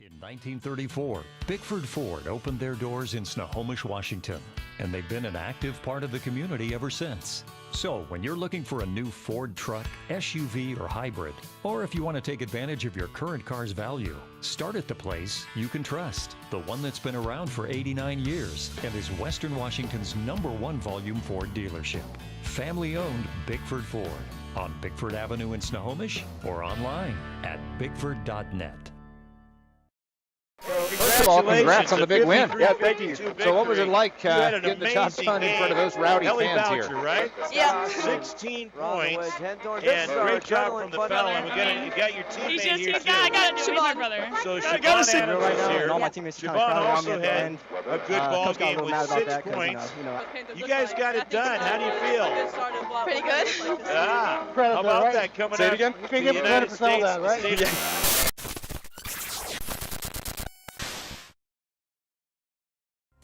In 1934, Bickford Ford opened their doors in Snohomish, Washington, and they've been an active part of the community ever since. So when you're looking for a new Ford truck, SUV, or hybrid, or if you want to take advantage of your current car's value, start at the place you can trust, the one that's been around for 89 years and is Western Washington's #1 volume Ford dealership. Family-owned Bickford Ford on Bickford Avenue in Snohomish or online at bickford.net. First of all, congrats on the big win. Yeah, thank you. So what was it like getting the job done in front of those rowdy fans here? Right? Yeah. 16 points. And great job from the fella. You got your teammate here, too. I got it, Siobhan, brother. So Siobhan Adams is here. All my teammates Siobhan also had a good ball game with 6 points. You guys got it done. How do you feel? Pretty good. How about that coming up? Say it again. You can give credit for some of that, right?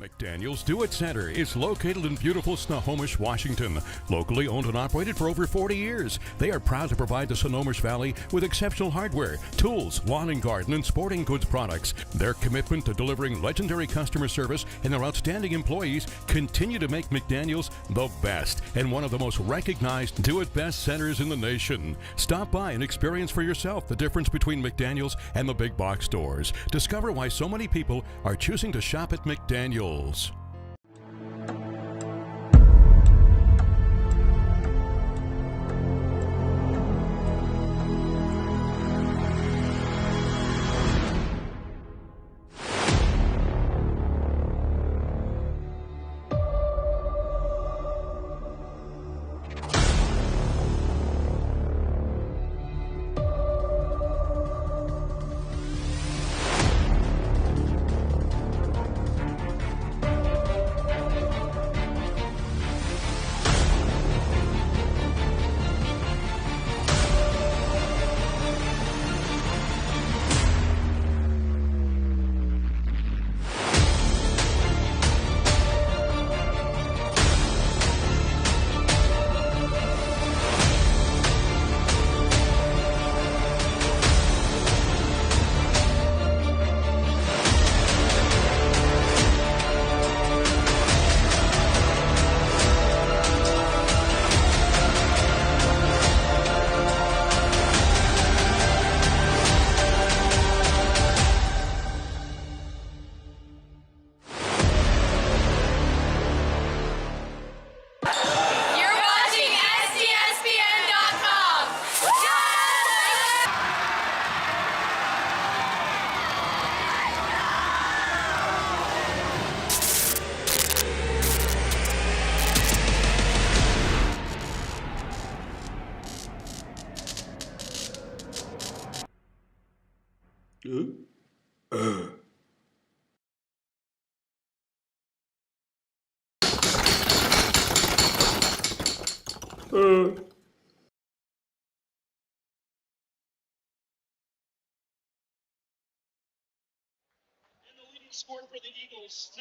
McDaniel's Do-It Center is located in beautiful Snohomish, Washington. Locally owned and operated for over 40 years, they are proud to provide the Snohomish Valley with exceptional hardware, tools, lawn and garden, and sporting goods products. Their commitment to delivering legendary customer service and their outstanding employees continue to make McDaniel's the best and one of the most recognized Do-It-Best centers in the nation. Stop by and experience for yourself the difference between McDaniel's and the big box stores. Discover why so many people are choosing to shop at McDaniel's.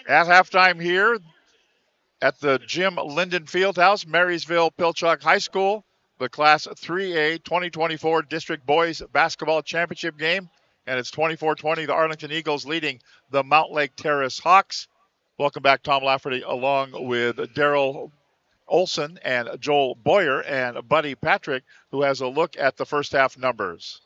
At halftime here at the Jim Linden Fieldhouse, Marysville Pilchuck High School, the Class 3A 2024 District Boys Basketball Championship game. And it's 24-20, the Arlington Eagles leading the Mountlake Terrace Hawks. Welcome back, Tom Lafferty, along with Daryl Olson and Joel Boyer and Buddy Patrick, who has a look at the first half numbers.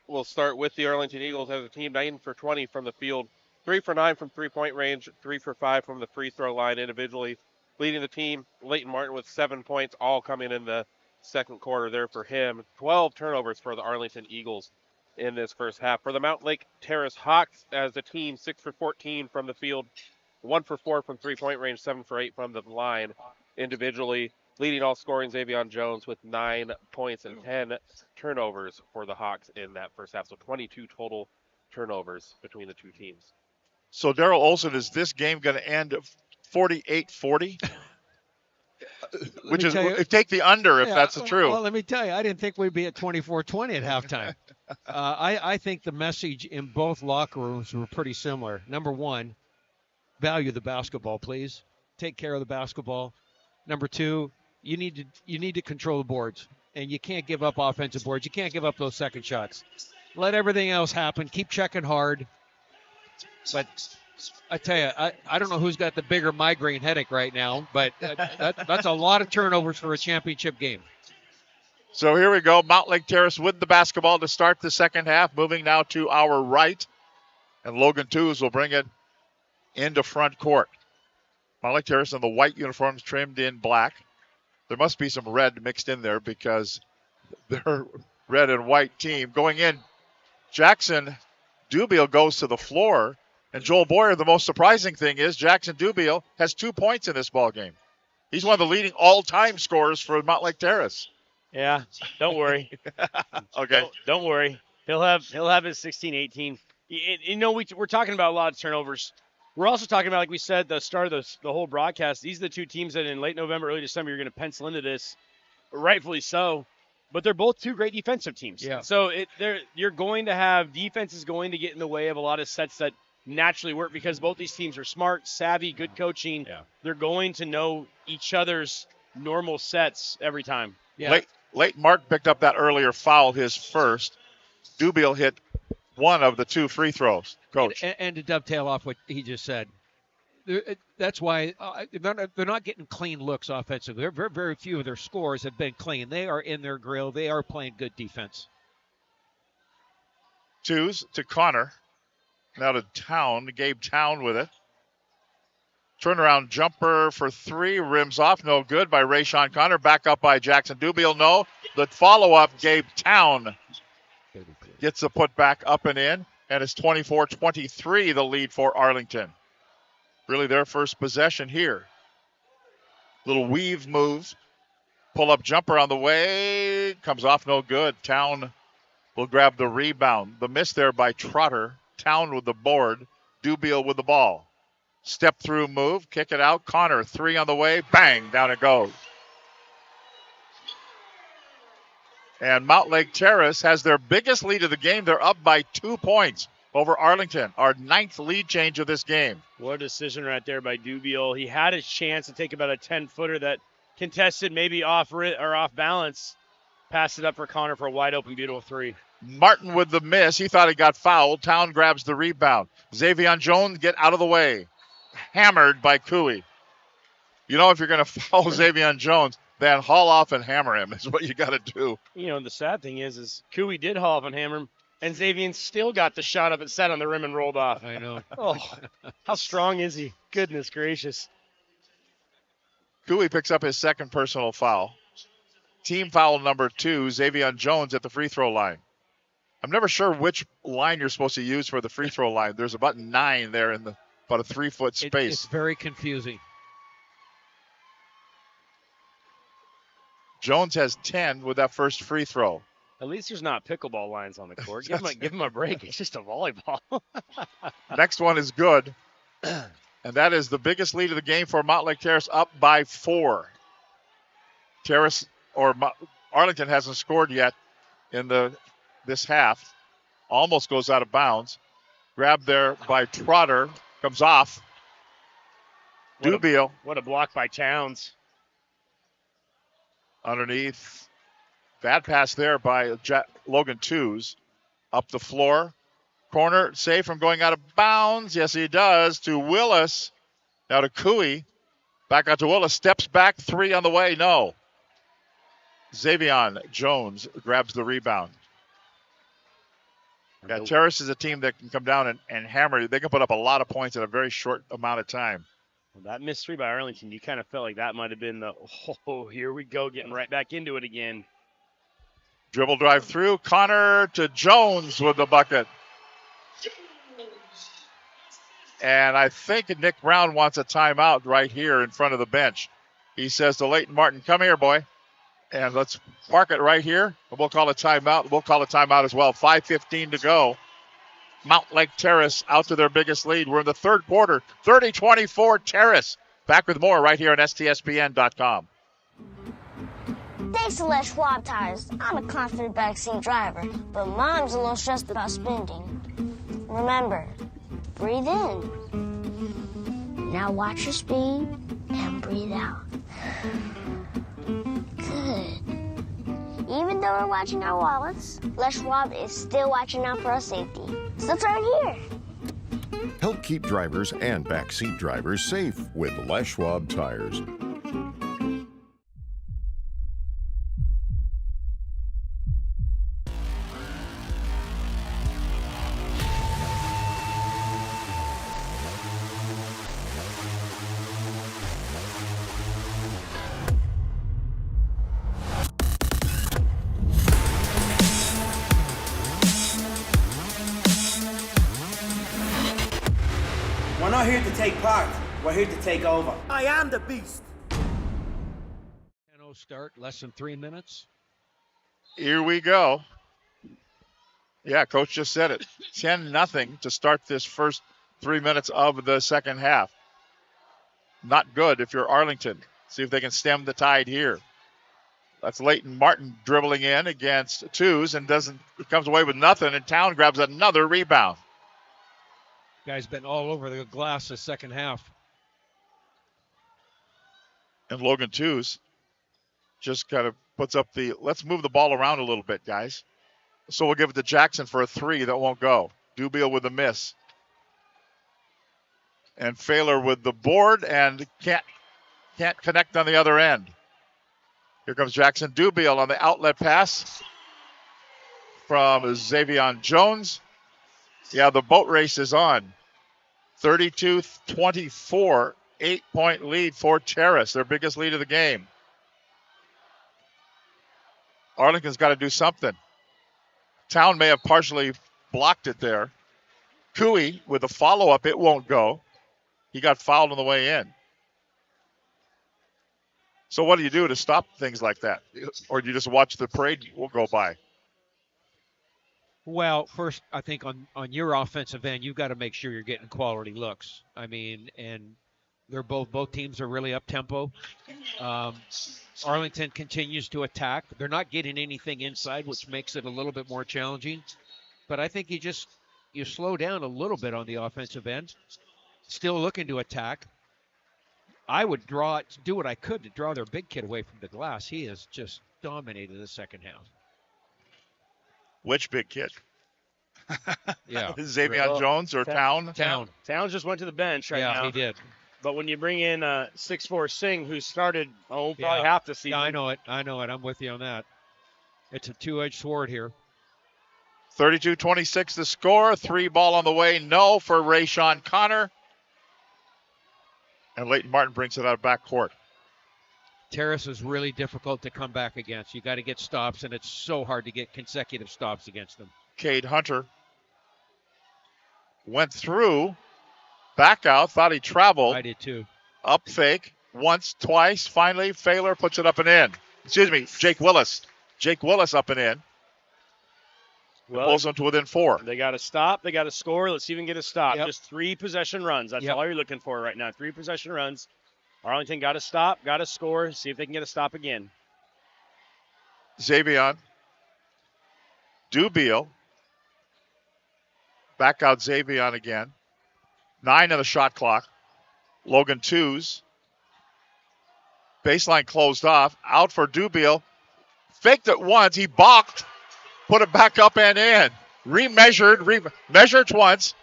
We'll start with the Arlington Eagles as a team, 9 for 20 from the field, 3 for 9 from three-point range, 3 for 5 from the free throw line individually. Leading the team, Leighton Martin with 7 points, all coming in the second quarter there for him. 12 turnovers for the Arlington Eagles in this first half. For the Mountlake Terrace Hawks as a team, 6 for 14 from the field, 1 for 4 from three-point range, 7 for 8 from the line individually. Leading all scoring, Xavion Jones with 9 points and 10 turnovers for the Hawks in that first half. So 22 total turnovers between the two teams. So, Daryl Olson, is this game going to end 48-40? Which is, take the under if that's true. Well, let me tell you, I didn't think we'd be at 24-20 at halftime. I think the message in both locker rooms were pretty similar. Number one, value the basketball, please. Take care of the basketball. Number two, you need to control the boards, and you can't give up offensive boards. You can't give up those second shots. Let everything else happen. Keep checking hard. But I tell you, I don't know who's got the bigger migraine headache right now, but that's a lot of turnovers for a championship game. So here we go. Mountlake Terrace with the basketball to start the second half. Moving now to our right. And Logan Tews will bring it into front court. Mountlake Terrace in the white uniforms trimmed in black. There must be some red mixed in there because they're red and white team. Going in, Jackson Dubiel goes to the floor. And Joel Boyer, the most surprising thing is Jackson Dubiel has 2 points in this ball game. He's one of the leading all-time scorers for Mountlake Terrace. Yeah, don't worry. Okay. Don't worry. He'll have his 16-18. You know, we're talking about a lot of turnovers. We're also talking about, like we said, the start of the whole broadcast. These are the two teams that in late November, early December, you're going to pencil into this, rightfully so. But they're both two great defensive teams. Yeah. So you're going to have defense is going to get in the way of a lot of sets that naturally work because both these teams are smart, savvy, good coaching. Yeah. They're going to know each other's normal sets every time. Yeah. Leighton Martin picked up that earlier foul, his first. Dubiel hit one of the 2 free throws, Coach. And to dovetail off what he just said, that's why they're not getting clean looks offensively. Very, very few of their scores have been clean. They are in their grill. They are playing good defense. Tews to Connor. Now to Town, Gabe Town with it. Turnaround jumper for 3, rims off, no good by Rayshon Connor. Back up by Jackson Dubiel, no. The follow-up, Gabe Town gets the put back up and in, and it's 24-23 the lead for Arlington. Really their first possession here. Little weave move, pull-up jumper on the way, comes off no good. Town will grab the rebound. The miss there by Trotter. Town with the board, Dubiel with the ball. Step through move, kick it out. Connor, 3 on the way, bang, down it goes. And Mountlake Terrace has their biggest lead of the game. They're up by 2 points over Arlington, our 9th lead change of this game. What a decision right there by Dubiel. He had his chance to take about a 10-footer that contested, maybe off balance. Passed it up for Connor for a wide open, beautiful 3. Martin with the miss. He thought he got fouled. Town grabs the rebound. Xavion Jones get out of the way. Hammered by Cooey. You know, if you're going to foul Xavion Jones, then haul off and hammer him is what you got to do. You know, the sad thing is Cooey did haul off and hammer him, and Xavion still got the shot up and sat on the rim and rolled off. I know. Oh, how strong is he? Goodness gracious. Cooey picks up his second personal foul. Team foul number 2, Xavion Jones at the free throw line. I'm never sure which line you're supposed to use for the free throw line. There's about 9 there in about a 3-foot space. It's very confusing. Jones has 10 with that first free throw. At least there's not pickleball lines on the court. Give him a break. It's just a volleyball. Next one is good. And that is the biggest lead of the game for Mountlake Terrace, up by 4. Arlington hasn't scored yet in this half. Almost goes out of bounds. Grabbed there by Trotter. Comes off. Dubiel. What a block by Towns. Underneath. Bad pass there by Logan Tews. Up the floor. Corner, safe from going out of bounds. Yes, he does. To Willis. Now to Cooey. Back out to Willis. Steps back. 3 on the way. No. Xavion Jones grabs the rebound. Yeah, Terrace is a team that can come down and hammer you. They can put up a lot of points in a very short amount of time. Well, that missed 3 by Arlington, you kind of felt like that might have been the, here we go, getting right back into it again. Dribble drive through. Connor to Jones with the bucket. And I think Nick Brown wants a timeout right here in front of the bench. He says to Leighton Martin, come here, boy. And let's park it right here. We'll call a timeout. We'll call a timeout as well. 5:15 to go. Mountlake Terrace out to their biggest lead. We're in the third quarter. 30-24 Terrace. Back with more right here on STSPN.com. Thanks to Les Schwab Tires, I'm a confident backseat driver, but Mom's a little stressed about spending. Remember, breathe in. Now watch your speed and breathe out. Good. Even though we're watching our wallets, Les Schwab is still watching out for our safety. So turn here. Help keep drivers and backseat drivers safe with Les Schwab Tires. We're not here to take part. We're here to take over. I am the beast. 10-0 start, less than 3 minutes. Here we go. Yeah, Coach just said it. 10-0 to start this first 3 minutes of the second half. Not good if you're Arlington. See if they can stem the tide here. That's Leighton Martin dribbling in against Tews and comes away with nothing, and Town grabs another rebound. Guy's been all over the glass the second half. And Logan Tews just kind of puts up let's move the ball around a little bit, guys. So we'll give it to Jackson for a 3 that won't go. Dubiel with a miss. And Failer with the board and can't connect on the other end. Here comes Jackson. Dubiel on the outlet pass from Xavion Jones. Yeah, the boat race is on. 32-24, 8-point lead for Terrace, their biggest lead of the game. Arlington's got to do something. Town may have partially blocked it there. Cooey with a follow-up, it won't go. He got fouled on the way in. So what do you do to stop things like that? Or do you just watch the parade go by? Well, first, I think on your offensive end, you've got to make sure you're getting quality looks. I mean, and they're both teams are really up-tempo. Arlington continues to attack. They're not getting anything inside, which makes it a little bit more challenging. But I think you slow down a little bit on the offensive end. Still looking to attack. I would do what I could to draw their big kid away from the glass. He has just dominated the second half. Which big kid? Yeah. Xavion Jones or Town? Towns just went to the bench right now. Yeah, he did. But when you bring in 6'4" Singh, who started, probably half the season. Yeah, I know it. I'm with you on that. It's a two-edged sword here. 32-26 the score. 3 ball on the way. No for Rayshawn Connor. And Leighton Martin brings it out of backcourt. Terrace is really difficult to come back against. You got to get stops, and it's so hard to get consecutive stops against them. Cade Hunter went through, back out, thought he traveled. I did too. Up fake, once, twice, finally, Failer puts it up and in. Excuse me, Jake Willis. Jake Willis up and in. Well, pulls them to within 4. They got to stop. They got to score. Let's even get a stop. Yep. Just 3 possession runs. That's all you're looking for right now. 3 possession runs. Arlington got to stop, got to score, see if they can get a stop again. Xavion. Dubiel. Back out Xavion again. 9 on the shot clock. Logan Twos. Baseline closed off. Out for Dubiel. Faked it once. He balked. Put it back up and in. Measured once.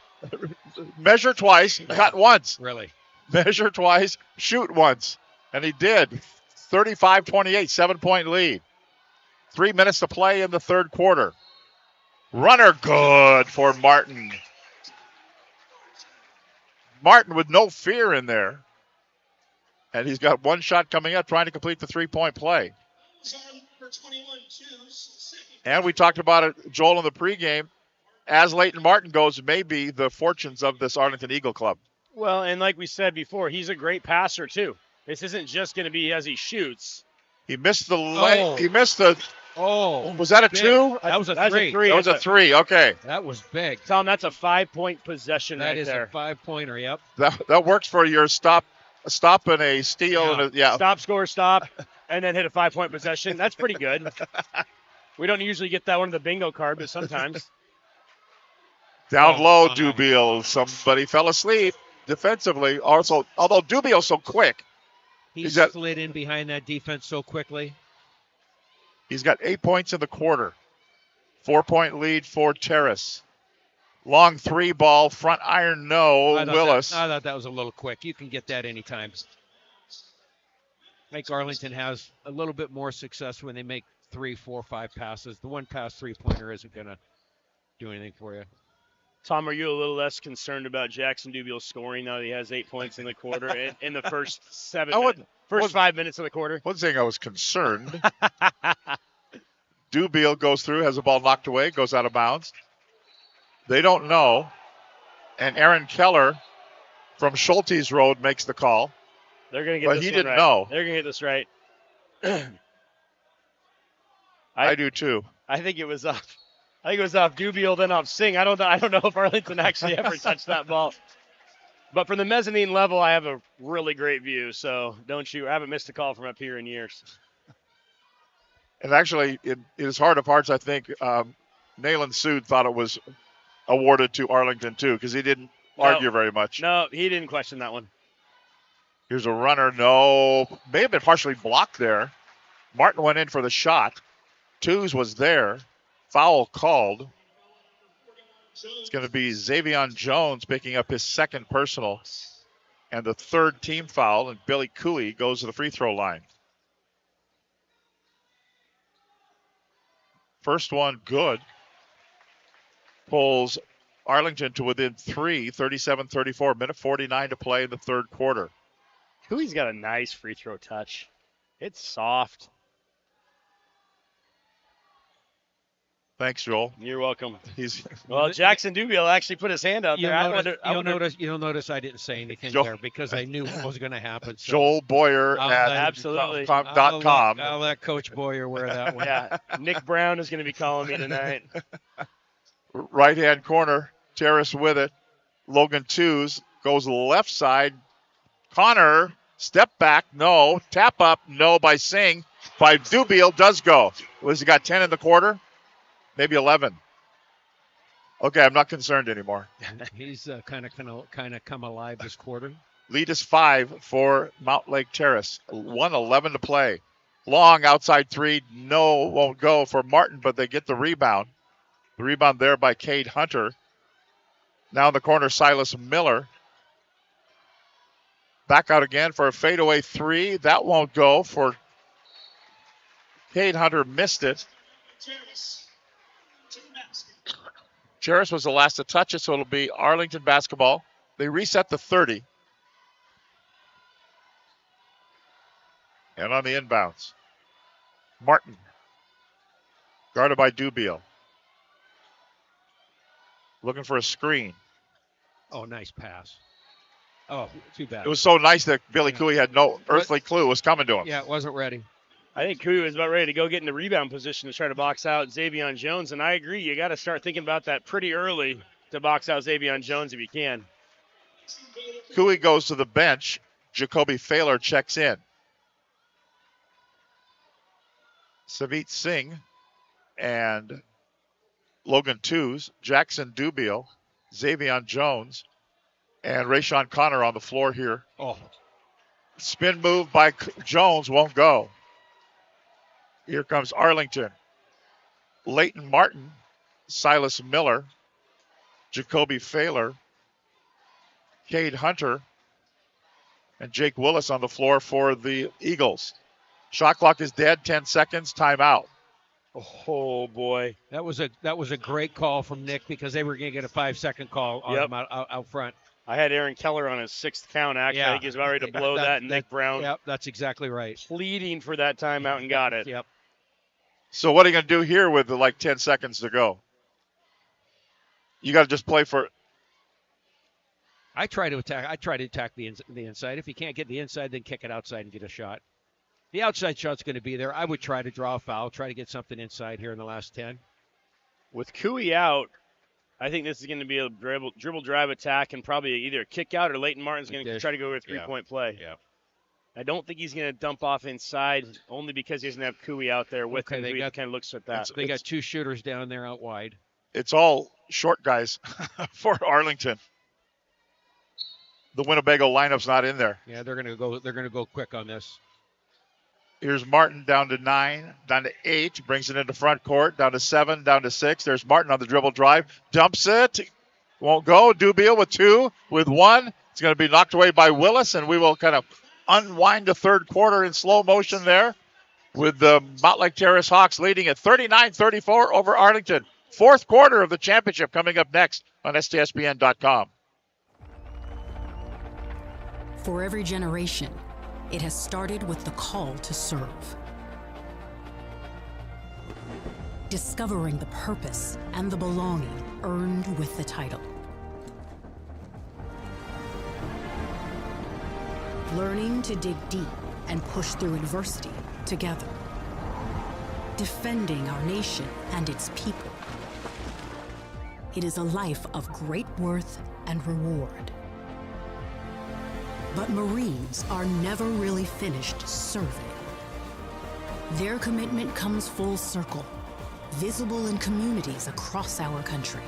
Measure twice. Cut once. Really? Measure twice. Shoot once. And he did. 35-28, 7-point lead. 3 minutes to play in the third quarter. Runner good for Martin. Martin with no fear in there. And he's got one shot coming up trying to complete the three-point play. And we talked about it, Joel, in the pregame. As Leighton Martin goes, may be the fortunes of this Arlington Eagle club. Well, and like we said before, he's a great passer, too. This isn't just going to be as he shoots. He missed the He missed the. Oh. Was that a big. 2? That was a That's 3. a 3. That was a 3, okay. That was big. Tom, that's a 5-point possession That right is there. a 5-pointer, yep. That works for your stop and a steal. And Stop, score, stop, and then hit a 5-point possession. That's pretty good. We don't usually get that one on the bingo card, but sometimes. Down low, Dubiel. Somebody fell asleep defensively. Also, although Dubiel's so quick. He slid in behind that defense so quickly. He's got 8 points in the quarter. 4-point lead for Terrace. Long 3 ball, front iron, no. Willis. I thought that was a little quick. You can get that anytime. I think Arlington has a little bit more success when they make 3, 4, 5 passes. The one pass three-pointer isn't going to do anything for you. Tom, are you a little less concerned about Jackson Dubiel scoring now that he has 8 points in the quarter in the first 5 minutes of the quarter? One thing I was concerned. Dubiel goes through, has the ball knocked away, goes out of bounds. They don't know. And Aaron Keller from Schulte's Road makes the call. They're going to get but this he one didn't right. know. They're going to get this right. I do too. I think it was off. I think it was off Dubiel, then off Singh. I don't know if Arlington actually ever touched that ball. But from the mezzanine level, I have a really great view. So don't you? I haven't missed a call from up here in years. And actually, in his heart of hearts, I think Nayland Sood thought it was awarded to Arlington too, because he didn't argue very much. No, he didn't question that one. Here's a runner. No, may have been partially blocked there. Martin went in for the shot. Twos was there. Foul called. It's going to be Xavion Jones picking up his second personal and the third team foul, and Billy Cooey goes to the free throw line. First one good. Pulls Arlington to within 3, 37-34, minute 49 to play in the third quarter. Cooey's got a nice free throw touch. It's soft. Thanks, Joel. You're welcome. He's well, Jackson Dubiel actually put his hand out there. You'll notice I didn't say anything there because I knew what was going to happen. So Joel Boyer at absolutely .com. I'll let Coach Boyer wear that one. Yeah, Nick Brown is going to be calling me tonight. Right-hand corner, Terrace with it. Logan Twos goes left side. Connor, step back, no. Tap up, no by Singh. By Dubiel, does go. Was he got 10 in the quarter? Maybe 11. Okay, I'm not concerned anymore. He's kind of come alive this quarter. Lead is 5 for Mountlake Terrace. 1:11 to play. Long outside 3. No, won't go for Martin, but they get the rebound. The rebound there by Cade Hunter. Now in the corner, Silas Miller. Back out again for a fadeaway 3. That won't go for Cade Hunter. Missed it. Terrace was the last to touch it, so it'll be Arlington basketball. They reset the 30. And on the inbounds, Martin, guarded by Dubiel. Looking for a screen. Oh, nice pass. Oh, too bad. It was so nice that Billy Cooey had no earthly clue it was coming to him. Yeah, it wasn't ready. I think Cooey was about ready to go get in the rebound position to try to box out Xavion Jones, and I agree. You got to start thinking about that pretty early to box out Xavion Jones if you can. Cooey goes to the bench. Jacoby Thaler checks in. Savit Singh and Logan Twos, Jackson Dubiel, Xavion Jones, And Rayshon Connor on the floor here. Oh. Spin move by Jones won't go. Here comes Arlington. Leighton Martin, Silas Miller, Jacoby Failer, Cade Hunter, and Jake Willis on the floor for the Eagles. Shot clock is dead, 10 seconds, timeout. Oh, boy. That was a great call from Nick because they were going to get a 5-second call on him out front. I had Aaron Keller on his 6th count, actually. I think he was about ready to blow that, and Nick Brown. Yep, that's exactly right. Pleading for that timeout and got it. Yep. So what are you going to do here with 10 seconds to go? You got to just play for. I try to attack the inside. If you can't get the inside, then kick it outside and get a shot. The outside shot's going to be there. I would try to draw a foul, try to get something inside here in the last 10. With Cooey out, I think this is going to be a dribble drive attack and probably either a kick out or Leighton Martin's going to try to go with a three-point play. Yeah. I don't think he's going to dump off inside only because he doesn't have Cooey out there with him. He kind of looks at that. They got two shooters down there out wide. It's all short guys for Arlington. The Winnebago lineup's not in there. Yeah, they're gonna go quick on this. Here's Martin down to 9, down to 8, brings it into front court, down to 7, down to 6. There's Martin on the dribble drive, dumps it, won't go. Dubiel with 2, with 1. It's going to be knocked away by Willis, and we will kind of unwind the third quarter in slow motion there with the Mountlake Terrace Hawks leading at 39-34 over Arlington. Fourth quarter of the championship coming up next on STSPN.com. For every generation, it has started with the call to serve. Discovering the purpose and the belonging earned with the title. Learning to dig deep and push through adversity together. Defending our nation and its people. It is a life of great worth and reward. But Marines are never really finished serving. Their commitment comes full circle, visible in communities across our country.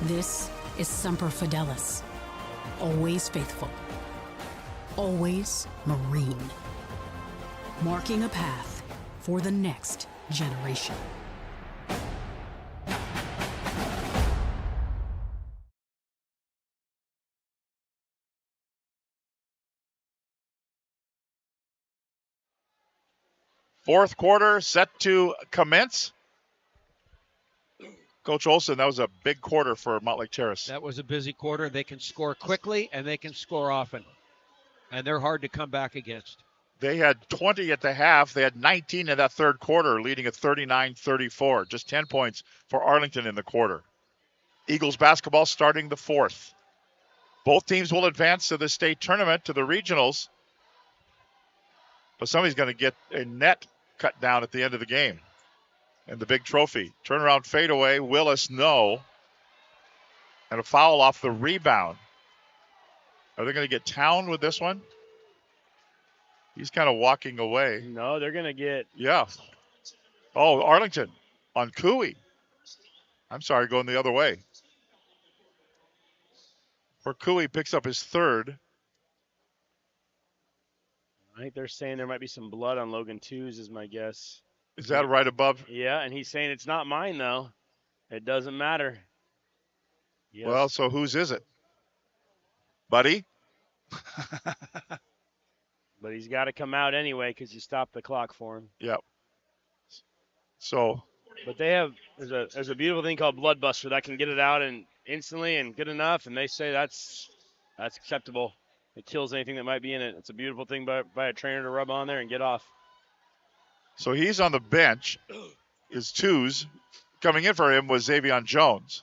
This is Semper Fidelis, always faithful, always Marine, marking a path for the next generation. Fourth quarter set to commence. Coach Olson, that was a big quarter for Mountlake Terrace. That was a busy quarter. They can score quickly and they can score often. And they're hard to come back against. They had 20 at the half. They had 19 in that third quarter, leading at 39-34. Just 10 points for Arlington in the quarter. Eagles basketball starting the fourth. Both teams will advance to the state tournament, to the regionals. But somebody's going to get a net cut down at the end of the game. And the big trophy. Turnaround fadeaway. Willis, no. And a foul off the rebound. Are they going to get Town with this one? He's kind of walking away. No, they're going to get. Yeah. Oh, Arlington on Cooey. I'm sorry, going the other way. Where Cooey picks up his third. I think they're saying there might be some blood on Logan Twos is my guess. Is that right above? Yeah, and he's saying it's not mine, though. It doesn't matter. Yes. Well, so whose is it? Buddy? But he's got to come out anyway because you stopped the clock for him. Yep. So. But they have there's a beautiful thing called Bloodbuster that can get it out and instantly and good enough, and they say that's acceptable. It kills anything that might be in it. It's a beautiful thing by a trainer to rub on there and get off. So he's on the bench. His twos coming in for him was Xavier Jones.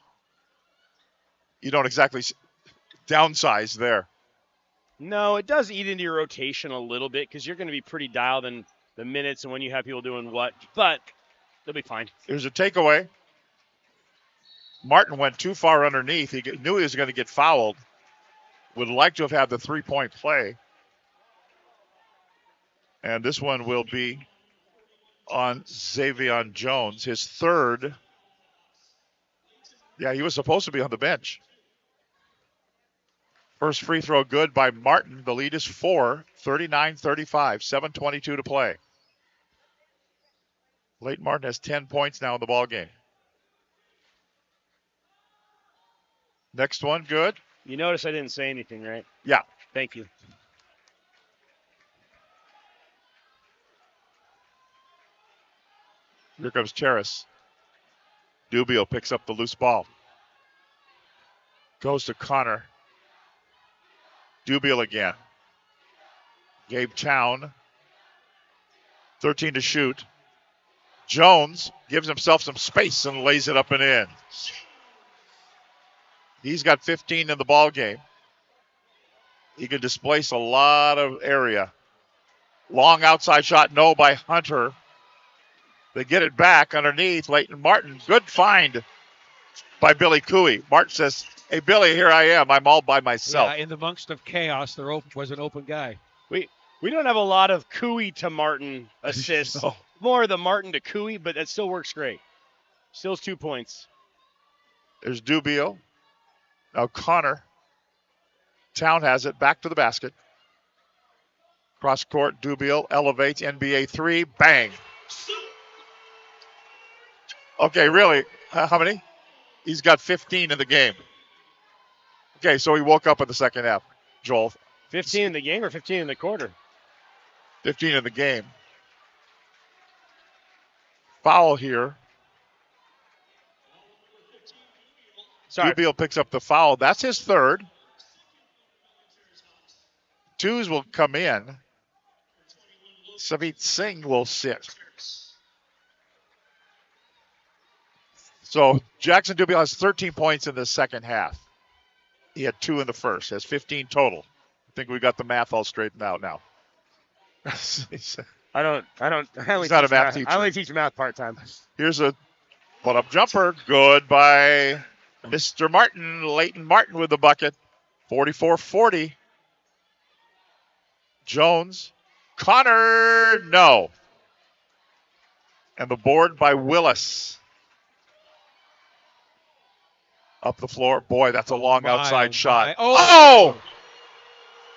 You don't exactly downsize there. No, it does eat into your rotation a little bit because you're going to be pretty dialed in the minutes and when you have people doing what. But they'll be fine. Here's a takeaway. Martin went too far underneath. He knew he was going to get fouled. Would like to have had the three-point play. And this one will be on Xavier Jones, his third. Yeah, he was supposed to be on the bench. First free throw good by Martin. The lead is 4, 39-35, 7:22 to play. Leighton Martin has 10 points now in the ball game. Next one, good. You notice I didn't say anything, right? Yeah. Thank you. Here comes Terrace. Dubio picks up the loose ball. Goes to Connor. Dubio again. Gabe Town. 13 to shoot. Jones gives himself some space and lays it up and in. He's got 15 in the ball game. He can displace a lot of area. Long outside shot, no, by Hunter. They get it back underneath. Leighton Martin, good find by Billy Cooey. Martin says, hey, Billy, here I am. I'm all by myself. Yeah, in the amongst of chaos, there was an open guy. We don't have a lot of Cooey to Martin assists. No. More the Martin to Cooey, but that still works great. Still's 2 points. There's Dubio. Now Connor. Town has it. Back to the basket. Cross court. Dubio elevates. NBA 3. Bang. Okay, really? How many? He's got 15 in the game. Okay, so he woke up in the second half. Joel. 15 in the game or 15 in the quarter? 15 in the game. Foul here. Sorry. Dubio picks up the foul. That's his third. Twos will come in. Savit Singh will sit. So Jackson Dubio has 13 points in the second half. He had 2 in the first. Has 15 total. I think we got the math all straightened out now. I only teach math part-time. Here's a put-up jumper. Good by Mr. Martin. Leighton Martin with the bucket. 44-40. Jones. Connor, no. And the board by Willis. Up the floor. Boy, that's a long outside shot. Oh!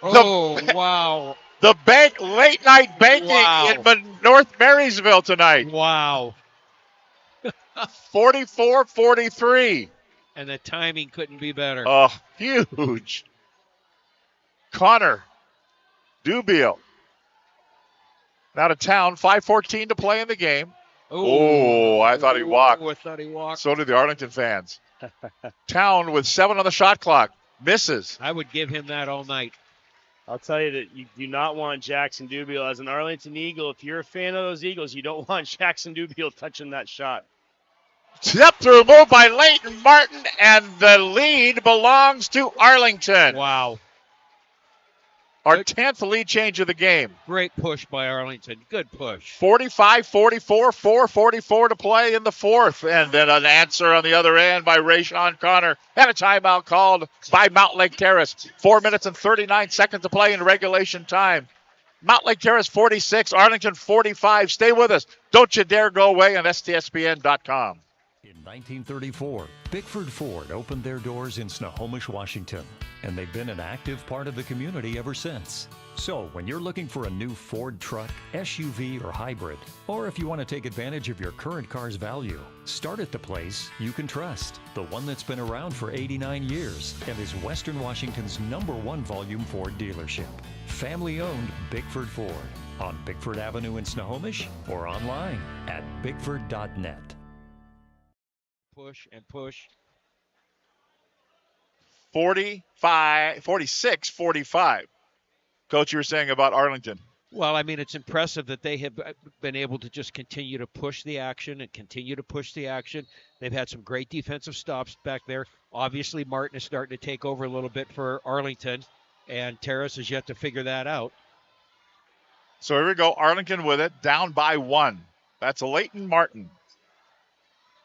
Wow. The bank, late night banking in North Marysville tonight. Wow. 44-43. And the timing couldn't be better. Oh, huge. Connor. Dubio. Now to Town. 5:14 to play in the game. Oh, I thought he walked. I thought he walked. So did the Arlington fans. Town with 7 on the shot clock. Misses. I would give him that all night. I'll tell you that you do not want Jackson Dubio as an Arlington Eagle. If you're a fan of those Eagles, you don't want Jackson Dubio touching that shot. Step through move by Leighton Martin, and the lead belongs to Arlington. Wow. Our 10th lead change of the game. Great push by Arlington. Good push. 45-44, 4:44 to play in the fourth. And then an answer on the other end by Rayshon Connor. And a timeout called by Mountlake Terrace. 4 minutes and 39 seconds to play in regulation time. Mountlake Terrace 46, Arlington 45. Stay with us. Don't you dare go away on STSPN.com. In 1934, Bickford Ford opened their doors in Snohomish, Washington, and they've been an active part of the community ever since. So when you're looking for a new Ford truck, SUV, or hybrid, or if you want to take advantage of your current car's value, start at the place you can trust, the one that's been around for 89 years and is Western Washington's #1 volume Ford dealership. Family-owned Bickford Ford on Bickford Avenue in Snohomish or online at bickford.net. Push and push. 46-45. Coach, you were saying about Arlington. Well, I mean, it's impressive that they have been able to just continue to push the action and continue to push the action. They've had some great defensive stops back there. Obviously, Martin is starting to take over a little bit for Arlington, and Terrace has yet to figure that out. So here we go. Arlington with it, down by 1. That's Leighton Martin.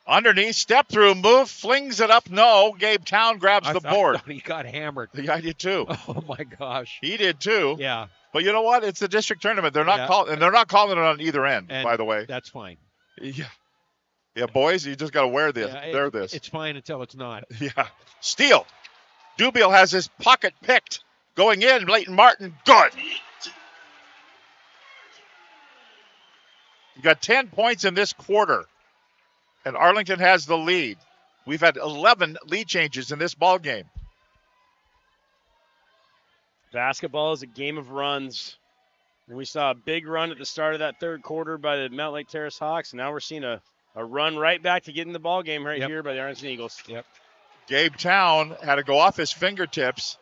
Underneath, step through, move, flings it up. No, Gabe Town grabs the board. I thought he got hammered. I did too. Oh my gosh. He did too. Yeah. But you know what? It's the district tournament. They're not calling, and they're not calling it on either end. And by the way, that's fine. Yeah. Yeah, boys, you just got to wear this. Yeah, wear this. It's fine until it's not. Yeah. Steal. Dubiel has his pocket picked. Going in, Leighton Martin, good. You got 10 points in this quarter, and Arlington has the lead. We've had 11 lead changes in this ball game. Basketball is a game of runs. And we saw a big run at the start of that third quarter by the Mountlake Terrace Hawks. And now we're seeing a run right back to get in the ball game here by the Arlington Eagles. Yep. Gabe Town had to go off his fingertips.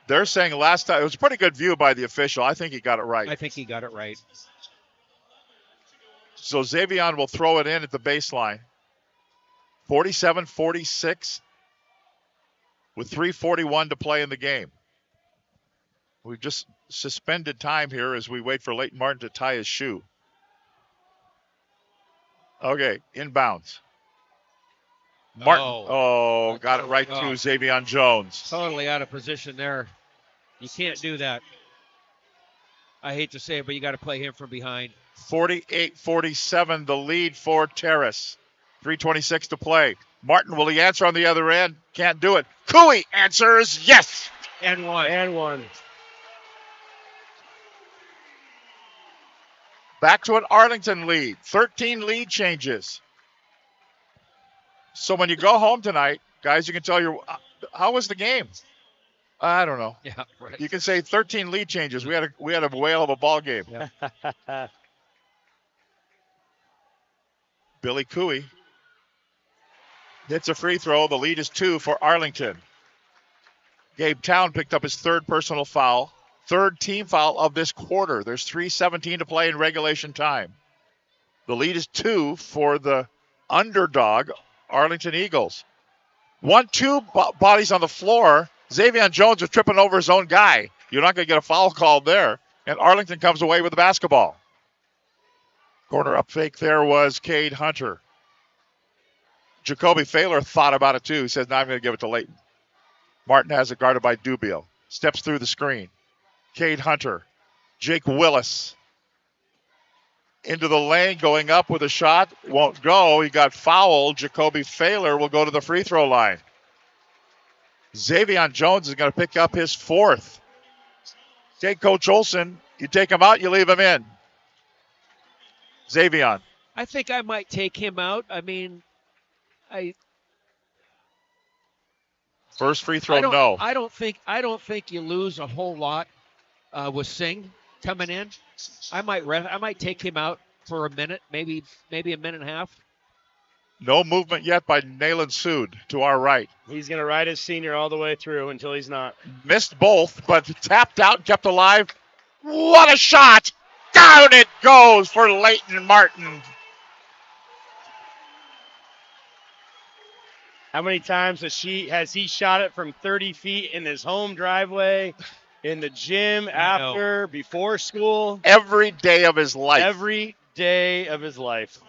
They're saying last time, it was a pretty good view by the official. I think he got it right. I think he got it right. So Xavion will throw it in at the baseline. 47-46 with 3:41 to play in the game. We've just suspended time here as we wait for Leighton Martin to tie his shoe. Okay, inbounds. Martin, got it right to Xavion Jones. Totally out of position there. You can't do that. I hate to say it, but you got to play him from behind. 48-47, the lead for Terrace. 3:26 to play. Martin, will he answer on the other end? Can't do it. Cooey answers yes. And one. Back to an Arlington lead. 13 lead changes. So when you go home tonight, guys, you can tell how was the game? I don't know. Yeah, right. You can say 13 lead changes. We had a whale of a ball game. Yeah. Billy Cooey hits a free throw. The lead is 2 for Arlington. Gabe Town picked up his third personal foul. Third team foul of this quarter. There's 3:17 to play in regulation time. The lead is 2 for the underdog, Arlington Eagles. 1-2 bodies on the floor. Xavion Jones was tripping over his own guy. You're not going to get a foul called there. And Arlington comes away with the basketball. Corner up fake there was Cade Hunter. Jacoby Failer thought about it too. He says, now I'm going to give it to Leighton. Martin has it guarded by Dubiel. Steps through the screen. Cade Hunter. Jake Willis. Into the lane, going up with a shot. Won't go. He got fouled. Jacoby Failer will go to the free throw line. Xavion Jones is going to pick up his fourth. Okay, Coach Olson, you take him out, you leave him in. Xavion. I think I might take him out. I mean, first free throw, no. I don't think you lose a whole lot with Singh coming in. I might take him out for a minute, maybe a minute and a half. No movement yet by Nayland Sood to our right. He's going to ride his senior all the way through until he's not. Missed both, but tapped out, kept alive. What a shot! Down it goes for Leighton Martin. How many times has he shot it from 30 feet in his home driveway, in the gym, after, before school? Every day of his life. Every day of his life.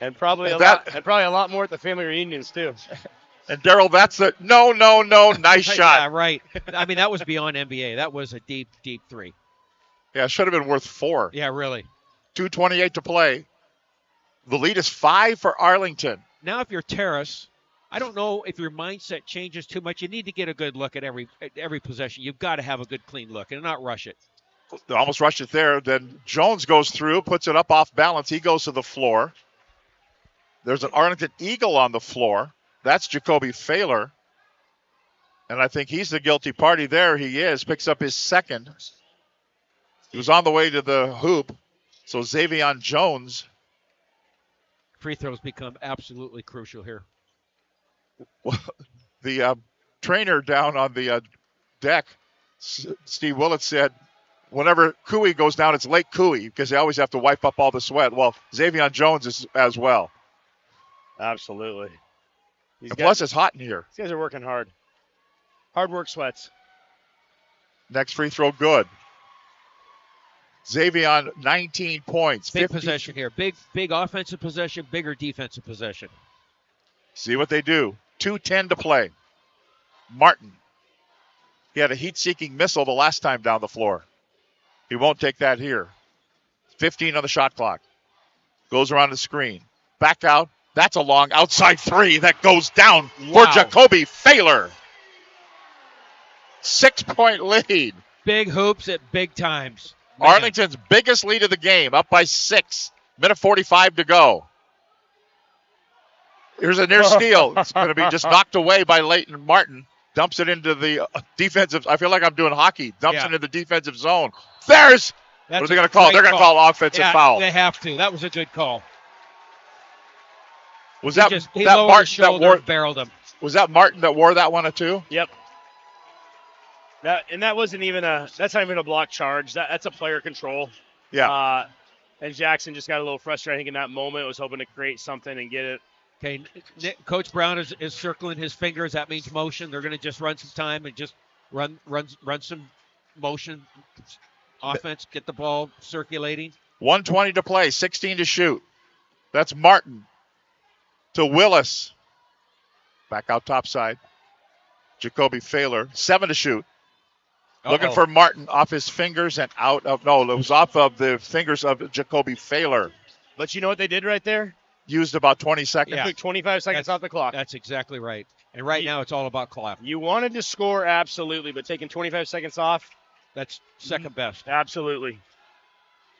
And probably a lot more at the family reunions too. And Daryl, that's the no, nice shot. Yeah, right. I mean, that was beyond NBA. That was a deep three. Yeah, it should have been worth 4. Yeah, really. 2:28 to play. The lead is 5 for Arlington. Now, if you're Terrace, I don't know if your mindset changes too much. You need to get a good look at every possession. You've got to have a good, clean look and not rush it. They almost rushed it there. Then Jones goes through, puts it up off balance. He goes to the floor. There's an Arlington Eagle on the floor. That's Jacoby Failer. And I think he's the guilty party there. He is. Picks up his second. He was on the way to the hoop. So Xavion Jones. Free throws become absolutely crucial here. Well, the trainer down on the deck, Steve Willett, said, whenever Cooey goes down, it's Lake Cooey because they always have to wipe up all the sweat. Well, Xavion Jones is as well. Absolutely. Plus, it's hot in here. These guys are working hard. Hard work sweats. Next free throw, good. Xavion, 19 points. Big possession here. Big offensive possession, bigger defensive possession. See what they do. 2:10 to play. Martin. He had a heat-seeking missile the last time down the floor. He won't take that here. 15 on the shot clock. Goes around the screen. Back out. That's a long outside three that goes down Wow. for Jacoby Failer. 6-point lead. Big hoops at big times. Man. Arlington's biggest lead of the game, up by 6. Minute 45 to go. Here's a near steal. It's going to be just knocked away by Leighton Martin. Dumps it into the defensive. I feel like I'm doing hockey. Dumps it into the defensive zone. What are they going to call? They're going to call offensive foul. They have to. That was a good call. Was he that Martin that wore? Barreled him. Was that Martin that wore that one too? Yep. That wasn't even that's not even a block charge. That's a player control. Yeah. And Jackson just got a little frustrated. I think in that moment was hoping to create something and get it. Okay, Coach Brown is circling his fingers. That means motion. They're going to just run some time and just run some motion offense. Get the ball circulating. 1:20 to play. 16 to shoot. That's Martin to Willis. Back out top side. Jacoby Failer. 7 to shoot. Looking for Martin off his fingers and out of. No, it was off of the fingers of Jacoby Failer. But you know what they did right there? Used about 20 seconds. Took 25 seconds off the clock. That's exactly right. And right now it's all about clock. You wanted to score, absolutely, but taking 25 seconds off, that's second best. Absolutely.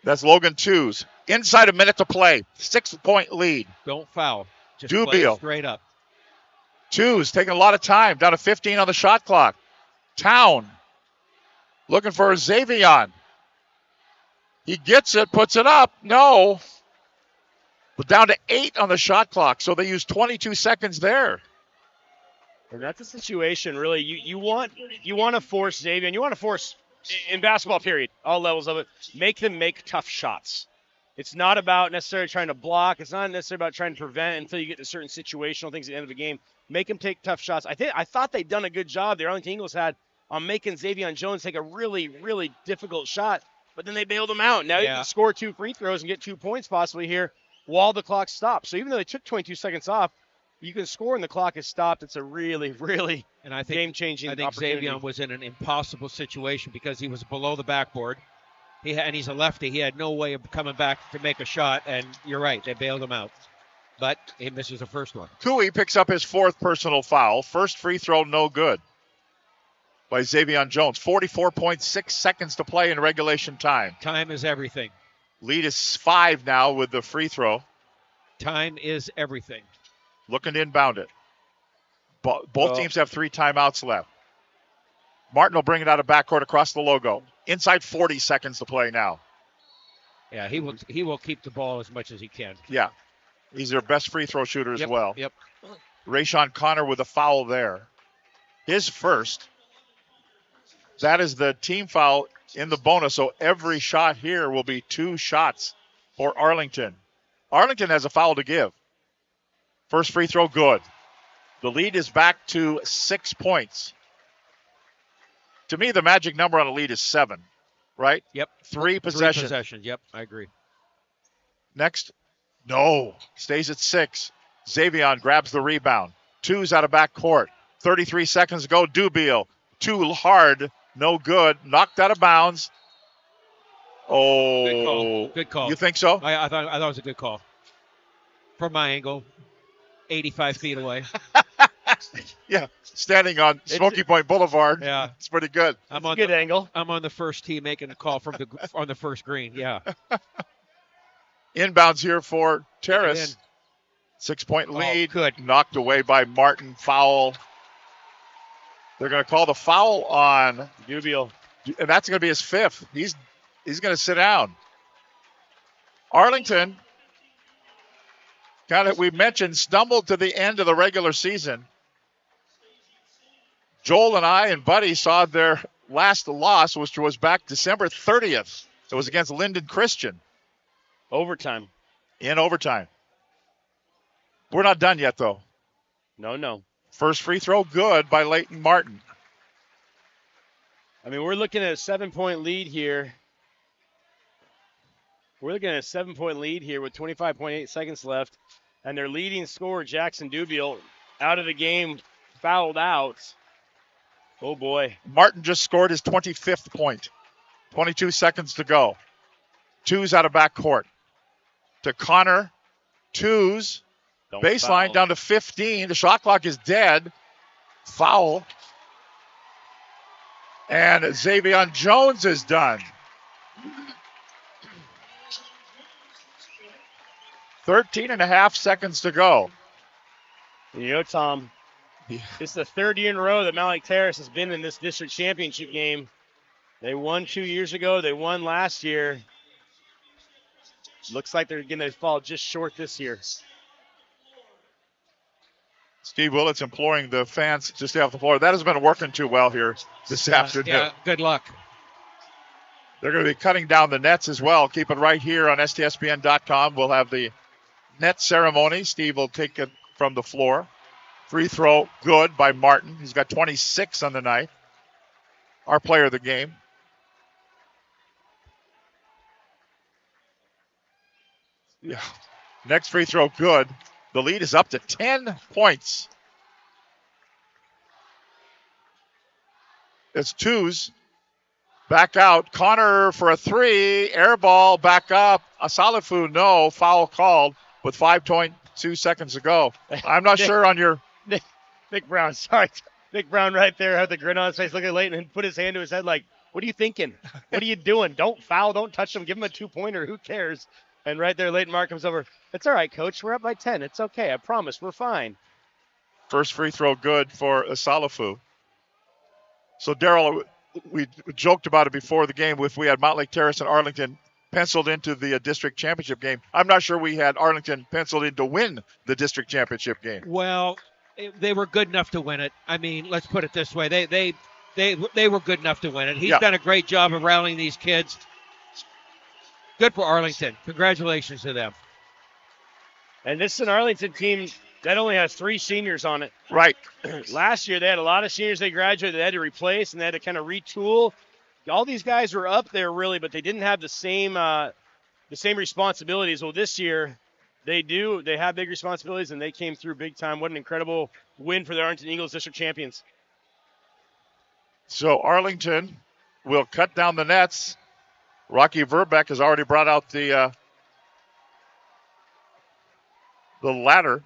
That's Logan Tews. Inside a minute to play. 6-point lead. Don't foul. Just play it straight up. Tews taking a lot of time. Down to 15 on the shot clock. Town looking for Xavion. He gets it, puts it up. No. But down to 8 on the shot clock, so they use 22 seconds there. And that's a situation, really. You want to force Xavier, you want to force, in basketball, period, all levels of it, make them make tough shots. It's not about necessarily trying to block. It's not necessarily about trying to prevent until you get to certain situational things at the end of the game. Make them take tough shots. I thought they'd done a good job, the Arlington Eagles had, on making Xavion Jones take a really, really difficult shot, but then they bailed him out. Now you can score 2 free throws and get 2 points possibly here while the clock stops. So even though they took 22 seconds off, you can score and the clock is stopped. It's a really, really game-changing opportunity. I think Xavion was in an impossible situation because he was below the backboard. And he's a lefty. He had no way of coming back to make a shot, and you're right, they bailed him out. But he misses the first one. Cooey picks up his 4th personal foul. First free throw, no good by Xavion Jones. 44.6 seconds to play in regulation time. Time is everything. Lead is 5 now with the free throw. Time is everything. Looking to inbound it. Both teams have 3 timeouts left. Martin will bring it out of backcourt across the logo. Inside 40 seconds to play now. Yeah, he will keep the ball as much as he can. Yeah. He's their best free throw shooter as well. Yep. Rayshon Connor with a foul there. His first. That is the team foul in the bonus, so every shot here will be 2 shots for Arlington. Arlington has a foul to give. First free throw, good. The lead is back to 6 points. To me, the magic number on a lead is 7, right? Yep. 3 possessions. 3 possessions, yep, I agree. Next, no, stays at 6. Xavion grabs the rebound. Tews out of back court. 33 seconds to go. Dubiel, too hard, no good. Knocked out of bounds. Oh, good call. You think so? I thought it was a good call. From my angle, 85 feet away. Yeah, standing on Smoky Point Boulevard. Yeah, it's pretty good. It's a good angle. I'm on the first tee making a call from on the first green. Yeah. Inbounds here for Terrace. 6-point lead. Good. Knocked away by Martin. Foul. They're going to call the foul on Dubiel, and that's going to be his 5th. He's going to sit down. Arlington, we mentioned, stumbled to the end of the regular season. Joel and I and Buddy saw their last loss, which was back December 30th. It was against Linden Christian. Overtime. In overtime. We're not done yet, though. No. First free throw, good by Leighton Martin. I mean, we're looking at a 7-point lead here. We're looking at a 7-point lead here with 25.8 seconds left. And their leading scorer, Jackson Dubiel, out of the game, fouled out. Oh, boy. Martin just scored his 25th point. 22 seconds to go. Tews out of backcourt. To Connor. Tews Baseline foul. down to 15. The shot clock is dead. Foul. And Xavion Jones is done. 13 and a half seconds to go. You know, Tom, this is the third year in a row that Mountlake Terrace has been in this district championship game. They won 2 years ago. They won last year. Looks like they're going to fall just short this year. Steve Willits imploring the fans to stay off the floor. That has been working too well here this afternoon. Yeah, good luck. They're going to be cutting down the nets as well. Keep it right here on STSPN.com. We'll have the net ceremony. Steve will take it from the floor. Free throw, good by Martin. He's got 26 on the night. Our player of the game. Yeah. Next free throw, good. The lead is up to 10 points. It's twos. Back out. Connor for a three. Air ball back up. Asalafu, no. Foul called with 5.2 seconds to go. I'm not sure on your. Nick Brown, sorry. Nick Brown right there had the grin on his face looking at Leighton and put his hand to his head like, what are you thinking? What are you doing? Don't foul. Don't touch him. Give him a two-pointer. Who cares? And right there, Leighton Mark comes over. It's all right, Coach. We're up by 10. It's okay. I promise. We're fine. First free throw good for Asalafu. So, Daryl, we joked about it before the game. If we had Mountlake Terrace and Arlington penciled into the district championship game, I'm not sure we had Arlington penciled in to win the district championship game. Well, they were good enough to win it. I mean, let's put it this way. They were good enough to win it. He's done a great job of rallying these kids. Good for Arlington. Congratulations to them. And this is an Arlington team that only has 3 seniors on it. Right. Last year, they had a lot of seniors they graduated they had to replace, and they had to kind of retool. All these guys were up there, really, but they didn't have the same responsibilities. Well, this year, they do. They have big responsibilities, and they came through big time. What an incredible win for the Arlington Eagles district champions. So Arlington will cut down the nets. Rocky Verbeck has already brought out the ladder.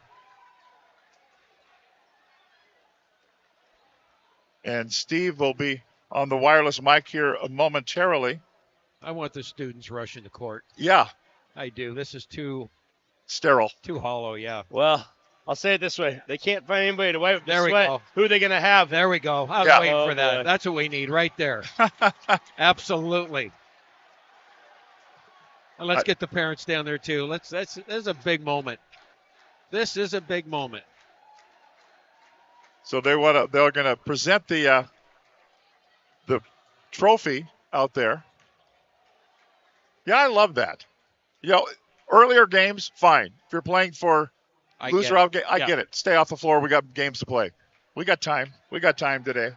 And Steve will be on the wireless mic here momentarily. I want the students rushing the court. Yeah. I do. This is too sterile. Too hollow, yeah. Well, I'll say it this way. They can't find anybody to wipe the There we sweat. go. Who are they going to have? There we go. I was waiting for that. Boy. That's what we need right there. Absolutely. And let's get the parents down there too. This is a big moment. This is a big moment. So they're going to present the trophy out there. Yeah, I love that. You know, earlier games, fine. If you're playing for loser out game, I get it. Stay off the floor. We got games to play. We got time. We got time today.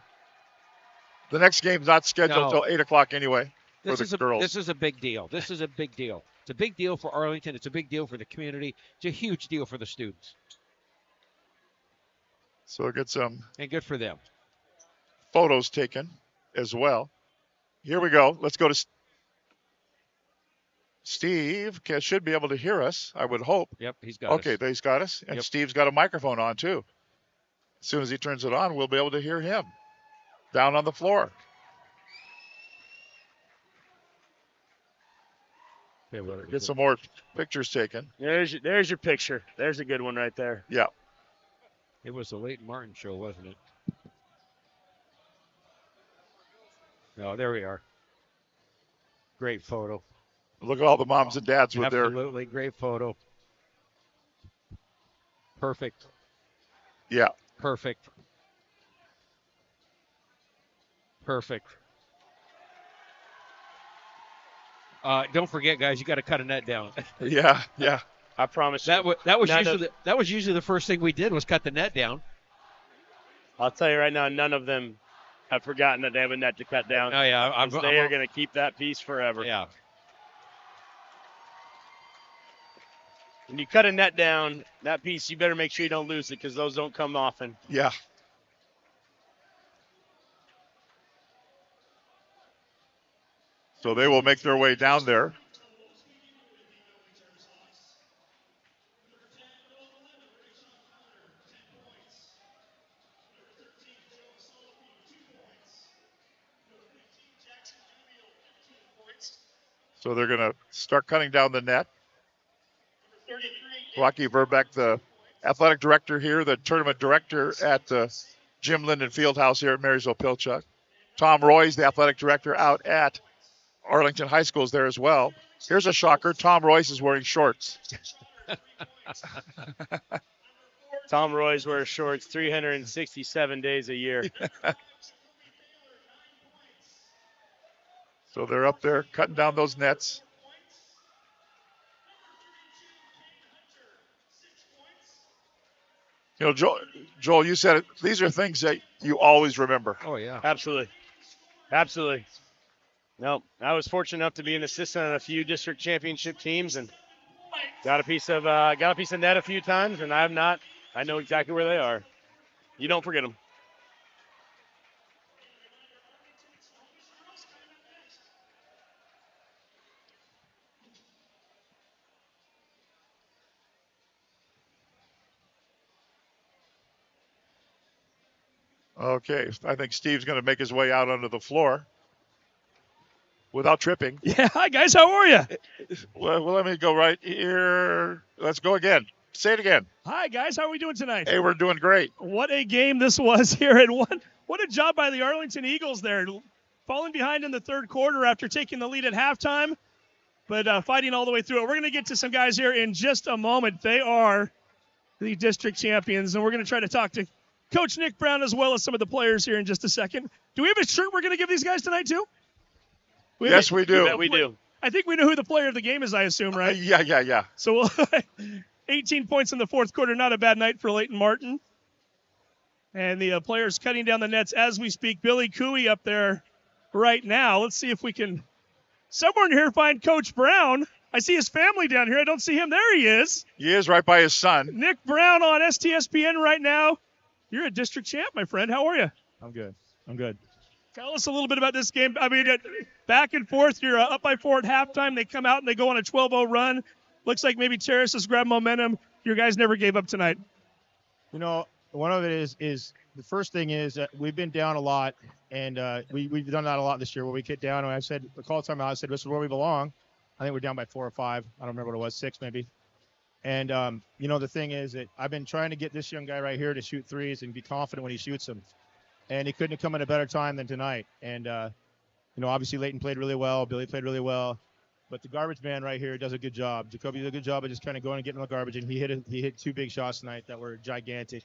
The next game's not scheduled until 8 o'clock anyway for the girls. This is a big deal. This is a big deal. It's a big deal for Arlington. It's a big deal for the community. It's a huge deal for the students. So we'll get some and good for them. Photos taken as well. Here we go. Let's go to Steve. Should be able to hear us, I would hope. Yep, he's got us. Okay, he's got us. And Steve's got a microphone on, too. As soon as he turns it on, we'll be able to hear him down on the floor. Get some more pictures taken. There's your picture. There's a good one right there. Yeah. It was the Leighton Martin show, wasn't it? No, there we are. Great photo. Look at all the moms and dads with Absolutely great photo. Perfect. Yeah. Perfect. Perfect. Don't forget, guys, you got to cut a net down. Yeah. I promise. That was usually the first thing we did was cut the net down. I'll tell you right now, none of them have forgotten that they have a net to cut down. Oh yeah, they are going to keep that piece forever. Yeah. When you cut a net down, that piece, you better make sure you don't lose it because those don't come often. Yeah. So they will make their way down there. So they're going to start cutting down the net. Rocky Verbeck, the athletic director here, the tournament director at the Jim Linden Fieldhouse here at Marysville Pilchuck. Tom Roy's the athletic director out at Arlington High School is there as well. Here's a shocker. Tom Royce is wearing shorts. Tom Royce wears shorts 367 days a year. So they're up there cutting down those nets. You know, Joel, you said it. These are things that you always remember. Oh, yeah. Absolutely. Absolutely. No, I was fortunate enough to be an assistant on a few district championship teams and got a piece of net a few times, and I know exactly where they are. You don't forget them. Okay, I think Steve's going to make his way out onto the floor without tripping. Yeah, hi guys, how are you? Well, let me go right here. Let's go again. Say it again. Hi guys, how are we doing tonight? Hey, we're doing great. What a game this was here, and what a job by the Arlington Eagles there, falling behind in the third quarter after taking the lead at halftime, but fighting all the way through it. We're going to get to some guys here in just a moment. They are the district champions, and we're going to try to talk to Coach Nick Brown as well as some of the players here in just a second. Do we have a shirt we're going to give these guys tonight too? Yes, we do. We do. I think we know who the player of the game is, I assume, right? Yeah. So 18 points in the fourth quarter, not a bad night for Leighton Martin. And the players cutting down the nets as we speak. Billy Cooey up there right now. Let's see if we can somewhere in here find Coach Brown. I see his family down here. I don't see him. There he is. He is right by his son. Nick Brown on STSPN right now. You're a district champ, my friend. How are you? I'm good. Tell us a little bit about this game. I mean, back and forth. You're up by 4 at halftime. They come out and they go on a 12-0 run. Looks like maybe Terrace has grabbed momentum. Your guys never gave up tonight. You know, one of it is the first thing is that we've been down a lot, and we've done that a lot this year where we get down. And I said, the call time out, I said, this is where we belong. I think we're down by 4 or 5. I don't remember what it was, 6 maybe. And, you know, the thing is that I've been trying to get this young guy right here to shoot threes and be confident when he shoots them. And he couldn't have come at a better time than tonight. And, you know, obviously Leighton played really well. Billy played really well. But the garbage man right here does a good job. Jacoby did a good job of just kind of going and getting the garbage. And he hit 2 big shots tonight that were gigantic.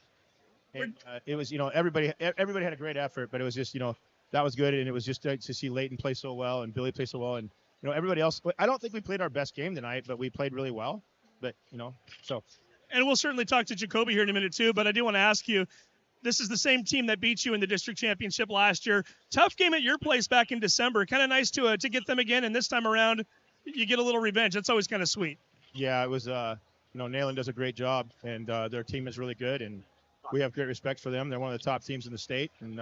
And it was, you know, everybody had a great effort. But it was just, you know, that was good. And it was just to see Leighton play so well and Billy play so well. And, you know, everybody else. I don't think we played our best game tonight, but we played really well. But, you know, so. And we'll certainly talk to Jacoby here in a minute, too. But I do want to ask you, this is the same team that beat you in the district championship last year. Tough game at your place back in December. Kind of nice to get them again. And this time around, you get a little revenge. That's always kind of sweet. Yeah, it was, you know, Nayland does a great job. And their team is really good. And we have great respect for them. They're one of the top teams in the state. And,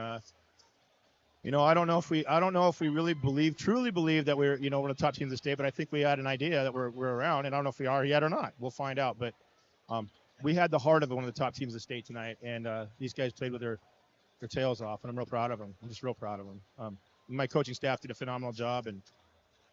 you know, I don't know if we really truly believe that we're, you know, one of the top teams in the state, but I think we had an idea that we're around, and I don't know if we are yet or not. We'll find out. But we had the heart of one of the top teams in the state tonight, and these guys played with their tails off, and I'm real proud of them. I'm just real proud of them. My coaching staff did a phenomenal job, and,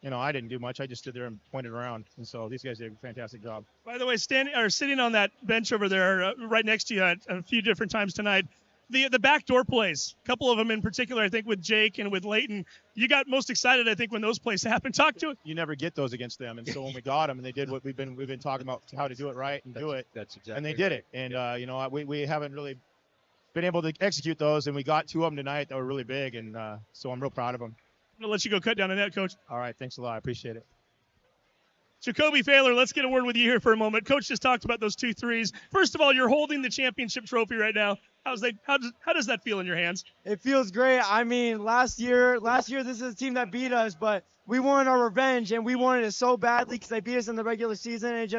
you know, I didn't do much. I just stood there and pointed around, and so these guys did a fantastic job. By the way, sitting on that bench over there right next to you at a few different times tonight, the backdoor plays, a couple of them in particular, I think with Jake and with Leighton, you got most excited, I think, when those plays happened. Talk to it. You never get those against them, and so when we got them, and they did what we've been talking about, how to do it right and do it. That's exactly. And they did it, and you know, we haven't really been able to execute those, and we got 2 of them tonight that were really big, and so I'm real proud of them. I'm gonna let you go cut down the net, Coach. All right, thanks a lot. I appreciate it. Jacoby Failer, let's get a word with you here for a moment. Coach just talked about those 2 threes. First of all, you're holding the championship trophy right now. How does that feel in your hands? It feels great. I mean, last year this is a team that beat us, but we wanted our revenge, and we wanted it so badly because they beat us in the regular season, and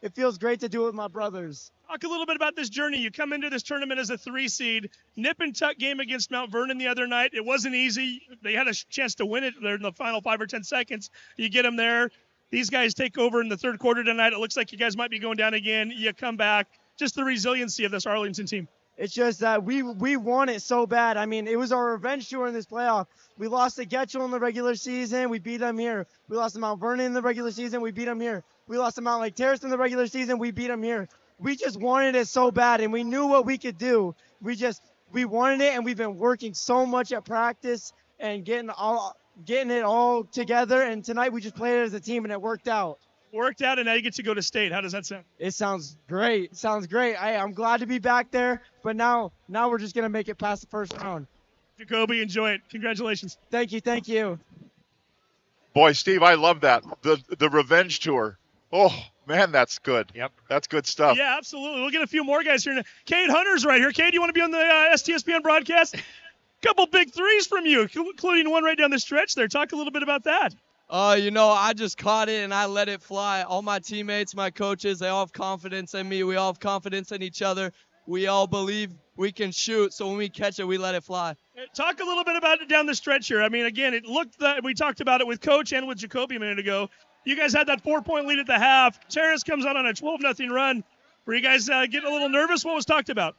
it feels great to do it with my brothers. Talk a little bit about this journey. You come into this tournament as a 3 seed. Nip and tuck game against Mount Vernon the other night. It wasn't easy. They had a chance to win it there in the final 5 or 10 seconds. You get them there. These guys take over in the third quarter tonight. It looks like you guys might be going down again. You come back. Just the resiliency of this Arlington team. It's just that we want it so bad. I mean, it was our revenge tour in this playoff. We lost to Getchell in the regular season. We beat them here. We lost to Mount Vernon in the regular season. We beat them here. We lost to Mountlake Terrace in the regular season. We beat them here. We just wanted it so bad, and we knew what we could do. We wanted it, and we've been working so much at practice and getting it all together. And tonight we just played it as a team, and it worked out. Worked out, and now you get to go to state. How does that sound? It sounds great. It sounds great. I'm glad to be back there, but now we're just going to make it past the first round. Jacoby, enjoy it. Congratulations. Thank you. Boy, Steve, I love that. The revenge tour. Oh, man, that's good. Yep. That's good stuff. Yeah, absolutely. We'll get a few more guys here. Cade Hunter's right here. Cade, you want to be on the STSPN broadcast? Couple big threes from you, including one right down the stretch there. Talk a little bit about that. I just caught it and I let it fly. All my teammates, my coaches, they all have confidence in me. We all have confidence in each other. We all believe we can shoot, so when we catch it, we let it fly. Talk a little bit about it down the stretch here. I mean, again, it looked that we talked about it with Coach and with Jacoby a minute ago. You guys had that 4-point lead at the half. Terrace comes out on a 12-0 run. Were you guys getting a little nervous? What was talked about?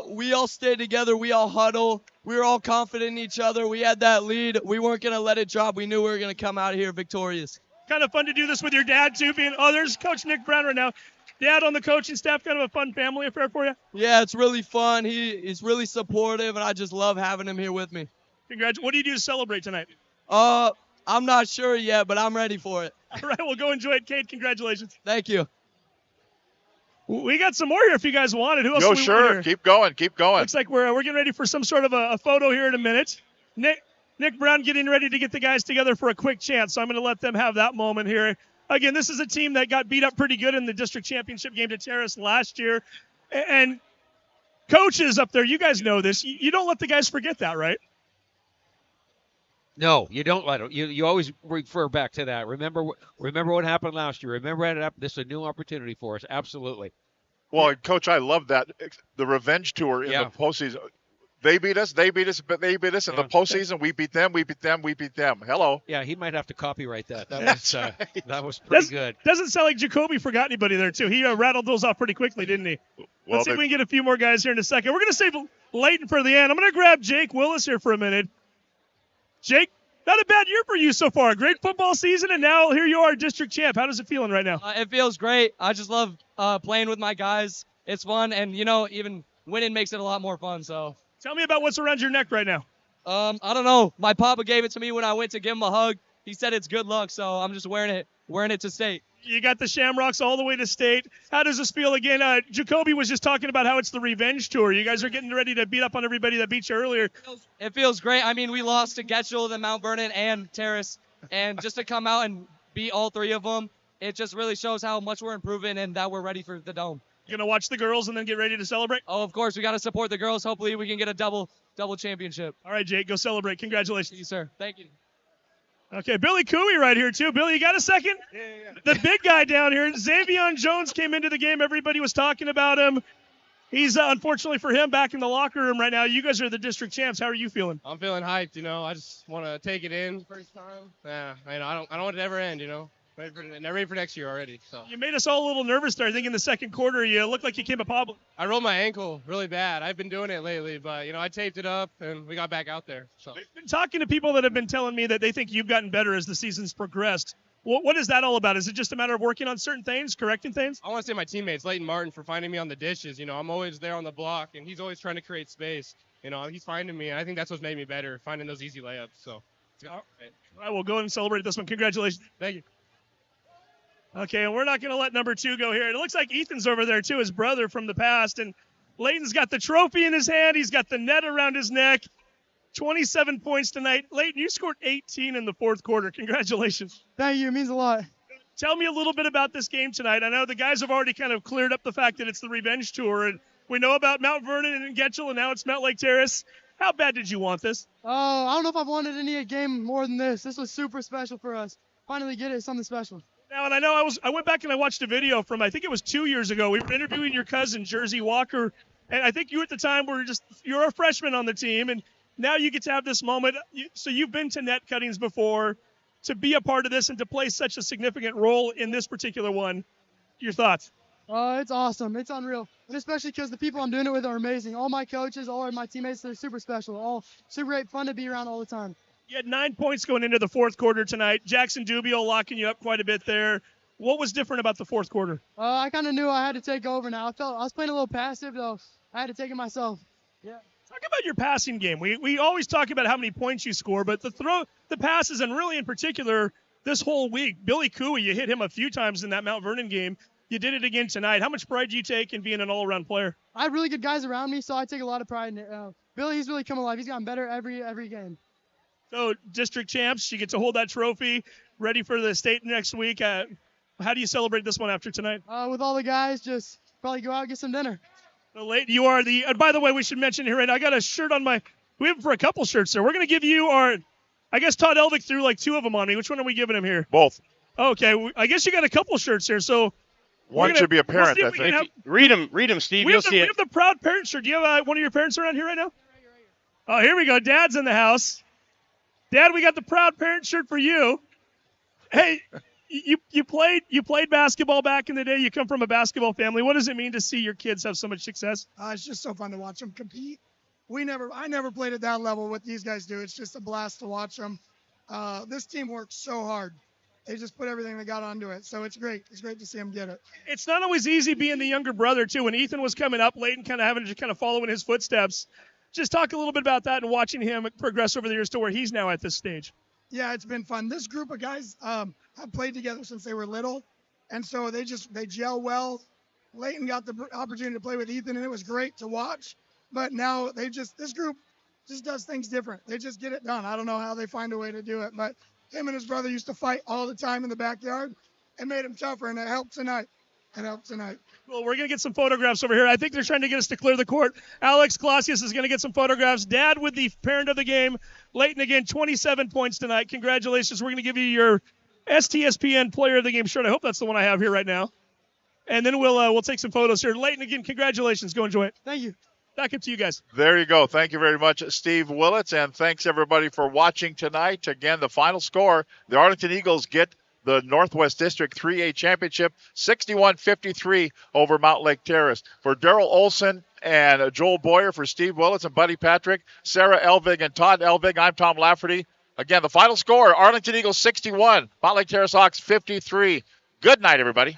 We all stayed together. We all huddle. We were all confident in each other. We had that lead. We weren't going to let it drop. We knew we were going to come out of here victorious. Kind of fun to do this with your dad, too, being there's Coach Nick Brown right now. Dad on the coaching staff, kind of a fun family affair for you? Yeah, it's really fun. He's really supportive, and I just love having him here with me. Congrats. What do you do to celebrate tonight? I'm not sure yet, but I'm ready for it. All right, well, go enjoy it, Kate. Congratulations. Thank you. We got some more here if you guys wanted. Who else? Yo, sure. Keep going. Looks like we're getting ready for some sort of a photo here in a minute. Nick Brown getting ready to get the guys together for a quick chance, so I'm going to let them have that moment here. Again, this is a team that got beat up pretty good in the district championship game to Terrace last year. And coaches up there, you guys know this. You don't let the guys forget that, right? No, you don't let it. You always refer back to that. Remember what happened last year. Remember it up. This is a new opportunity for us. Absolutely. Well, Coach, I love that. The revenge tour in the postseason. They beat us, but they beat us in the postseason. We beat them. Hello. Yeah, he might have to copyright that. That was pretty good. Doesn't sound like Jacoby forgot anybody there, too. He rattled those off pretty quickly, didn't he? Let's see if we can get a few more guys here in a second. We're going to save Leighton for the end. I'm going to grab Jake Willis here for a minute. Jake, not a bad year for you so far. Great football season, and now here you are, district champ. How does it feeling right now? It feels great. I just love playing with my guys. It's fun, and, even winning makes it a lot more fun, so. Tell me about what's around your neck right now. I don't know. My papa gave it to me when I went to give him a hug. He said it's good luck, so I'm just wearing it to state. You got the Shamrocks all the way to state. How does this feel again? Jacoby was just talking about how it's the revenge tour. You guys are getting ready to beat up on everybody that beat you earlier. It feels great. I mean, we lost to Getchell, then Mount Vernon, and Terrace. And just to come out and beat all three of them, it just really shows how much we're improving and that we're ready for the Dome. You're going to watch the girls and then get ready to celebrate? Oh, of course. We got to support the girls. Hopefully we can get a double championship. All right, Jake, go celebrate. Congratulations. Thank you, sir. Thank you. Okay, Billy Cooey right here, too. Billy, you got a second? Yeah. The big guy down here, Xavion Jones, came into the game. Everybody was talking about him. He's, unfortunately for him, back in the locker room right now. You guys are the district champs. How are you feeling? I'm feeling hyped, I just want to take it in first time. Yeah, I don't want it to ever end, Ready for next year already. So you made us all a little nervous there. I think in the second quarter, you looked like you came a problem. I rolled my ankle really bad. I've been doing it lately, but I taped it up and we got back out there. So I've been talking to people that have been telling me that they think you've gotten better as the season's progressed. What is that all about? Is it just a matter of working on certain things, correcting things? I want to say my teammates, Leighton Martin, for finding me on the dishes. I'm always there on the block, and he's always trying to create space. He's finding me, and I think that's what's made me better, finding those easy layups. So, all right, we'll go and celebrate this one. Congratulations. Thank you. Okay, and we're not going to let number 2 go here. It looks like Ethan's over there, too, his brother from the past. And Leighton's got the trophy in his hand. He's got the net around his neck. 27 points tonight. Leighton, you scored 18 in the fourth quarter. Congratulations. Thank you. It means a lot. Tell me a little bit about this game tonight. I know the guys have already kind of cleared up the fact that it's the revenge tour. And we know about Mount Vernon and Getchell, and now it's Mountlake Terrace. How bad did you want this? Oh, I don't know if I've wanted any game more than this. This was super special for us. Finally get it, something special. Now, and I know I went back and I watched a video from, I think it was 2 years ago. We were interviewing your cousin, Jersey Walker, and I think you at the time you're a freshman on the team, and now you get to have this moment. So you've been to net cuttings before. To be a part of this and to play such a significant role in this particular one, your thoughts? It's awesome. It's unreal. And especially because the people I'm doing it with are amazing. All my coaches, all of my teammates, they're super special. All super great, fun to be around all the time. You had 9 points going into the fourth quarter tonight. Jackson Dubio locking you up quite a bit there. What was different about the fourth quarter? I kind of knew I had to take over now. I was playing a little passive, though. I had to take it myself. Yeah. Talk about your passing game. We always talk about how many points you score, but the passes, and really in particular this whole week, Billy Cooey, you hit him a few times in that Mount Vernon game. You did it again tonight. How much pride do you take in being an all-around player? I have really good guys around me, so I take a lot of pride in it. Billy, he's really come alive. He's gotten better every game. So, district champs, you get to hold that trophy, ready for the state next week. How do you celebrate this one after tonight? With all the guys, just probably go out and get some dinner. So late, you are the. By the way, we should mention here right now, I got a shirt on my. We have for a couple shirts there. We're going to give you our. I guess Todd Elvick threw like 2 of them on me. Which one are we giving him here? Both. Okay, I guess you got a couple shirts here. So one should be a parent, I think. Read them, Steve. You'll see it. We have the proud parent shirt. Do you have one of your parents around here right now? Oh, here we go. Dad's in the house. Dad, we got the proud parent shirt for you. Hey, you played basketball back in the day. You come from a basketball family. What does it mean to see your kids have so much success? It's just so fun to watch them compete. I never played at that level. What these guys do, it's just a blast to watch them. This team works so hard. They just put everything they got onto it. So it's great. It's great to see them get it. It's not always easy being the younger brother too. When Ethan was coming up late and kind of having to follow in his footsteps, just talk a little bit about that and watching him progress over the years to where he's now at this stage. Yeah, it's been fun. This group of guys have played together since they were little, and so they gel well. Leighton got the opportunity to play with Ethan, and it was great to watch. But now this group just does things different. They just get it done. I don't know how they find a way to do it, but him and his brother used to fight all the time in the backyard. It made him tougher, and it helped tonight. Well, we're going to get some photographs over here. I think they're trying to get us to clear the court. Alex Clausius is going to get some photographs. Dad with the parent of the game. Leighton again, 27 points tonight. Congratulations. We're going to give you your STSPN player of the game shirt. I hope that's the one I have here right now. And then we'll take some photos here. Leighton, again, congratulations. Go enjoy it. Thank you. Back up to you guys. There you go. Thank you very much, Steve Willits. And thanks, everybody, for watching tonight. Again, the final score, the Arlington Eagles get the Northwest District 3A Championship, 61-53 over Mountlake Terrace. For Daryl Olson and Joel Boyer, for Steve Willits and Buddy Patrick, Sarah Elvig and Todd Elvig, I'm Tom Lafferty. Again, the final score, Arlington Eagles 61, Mountlake Terrace Hawks 53. Good night, everybody.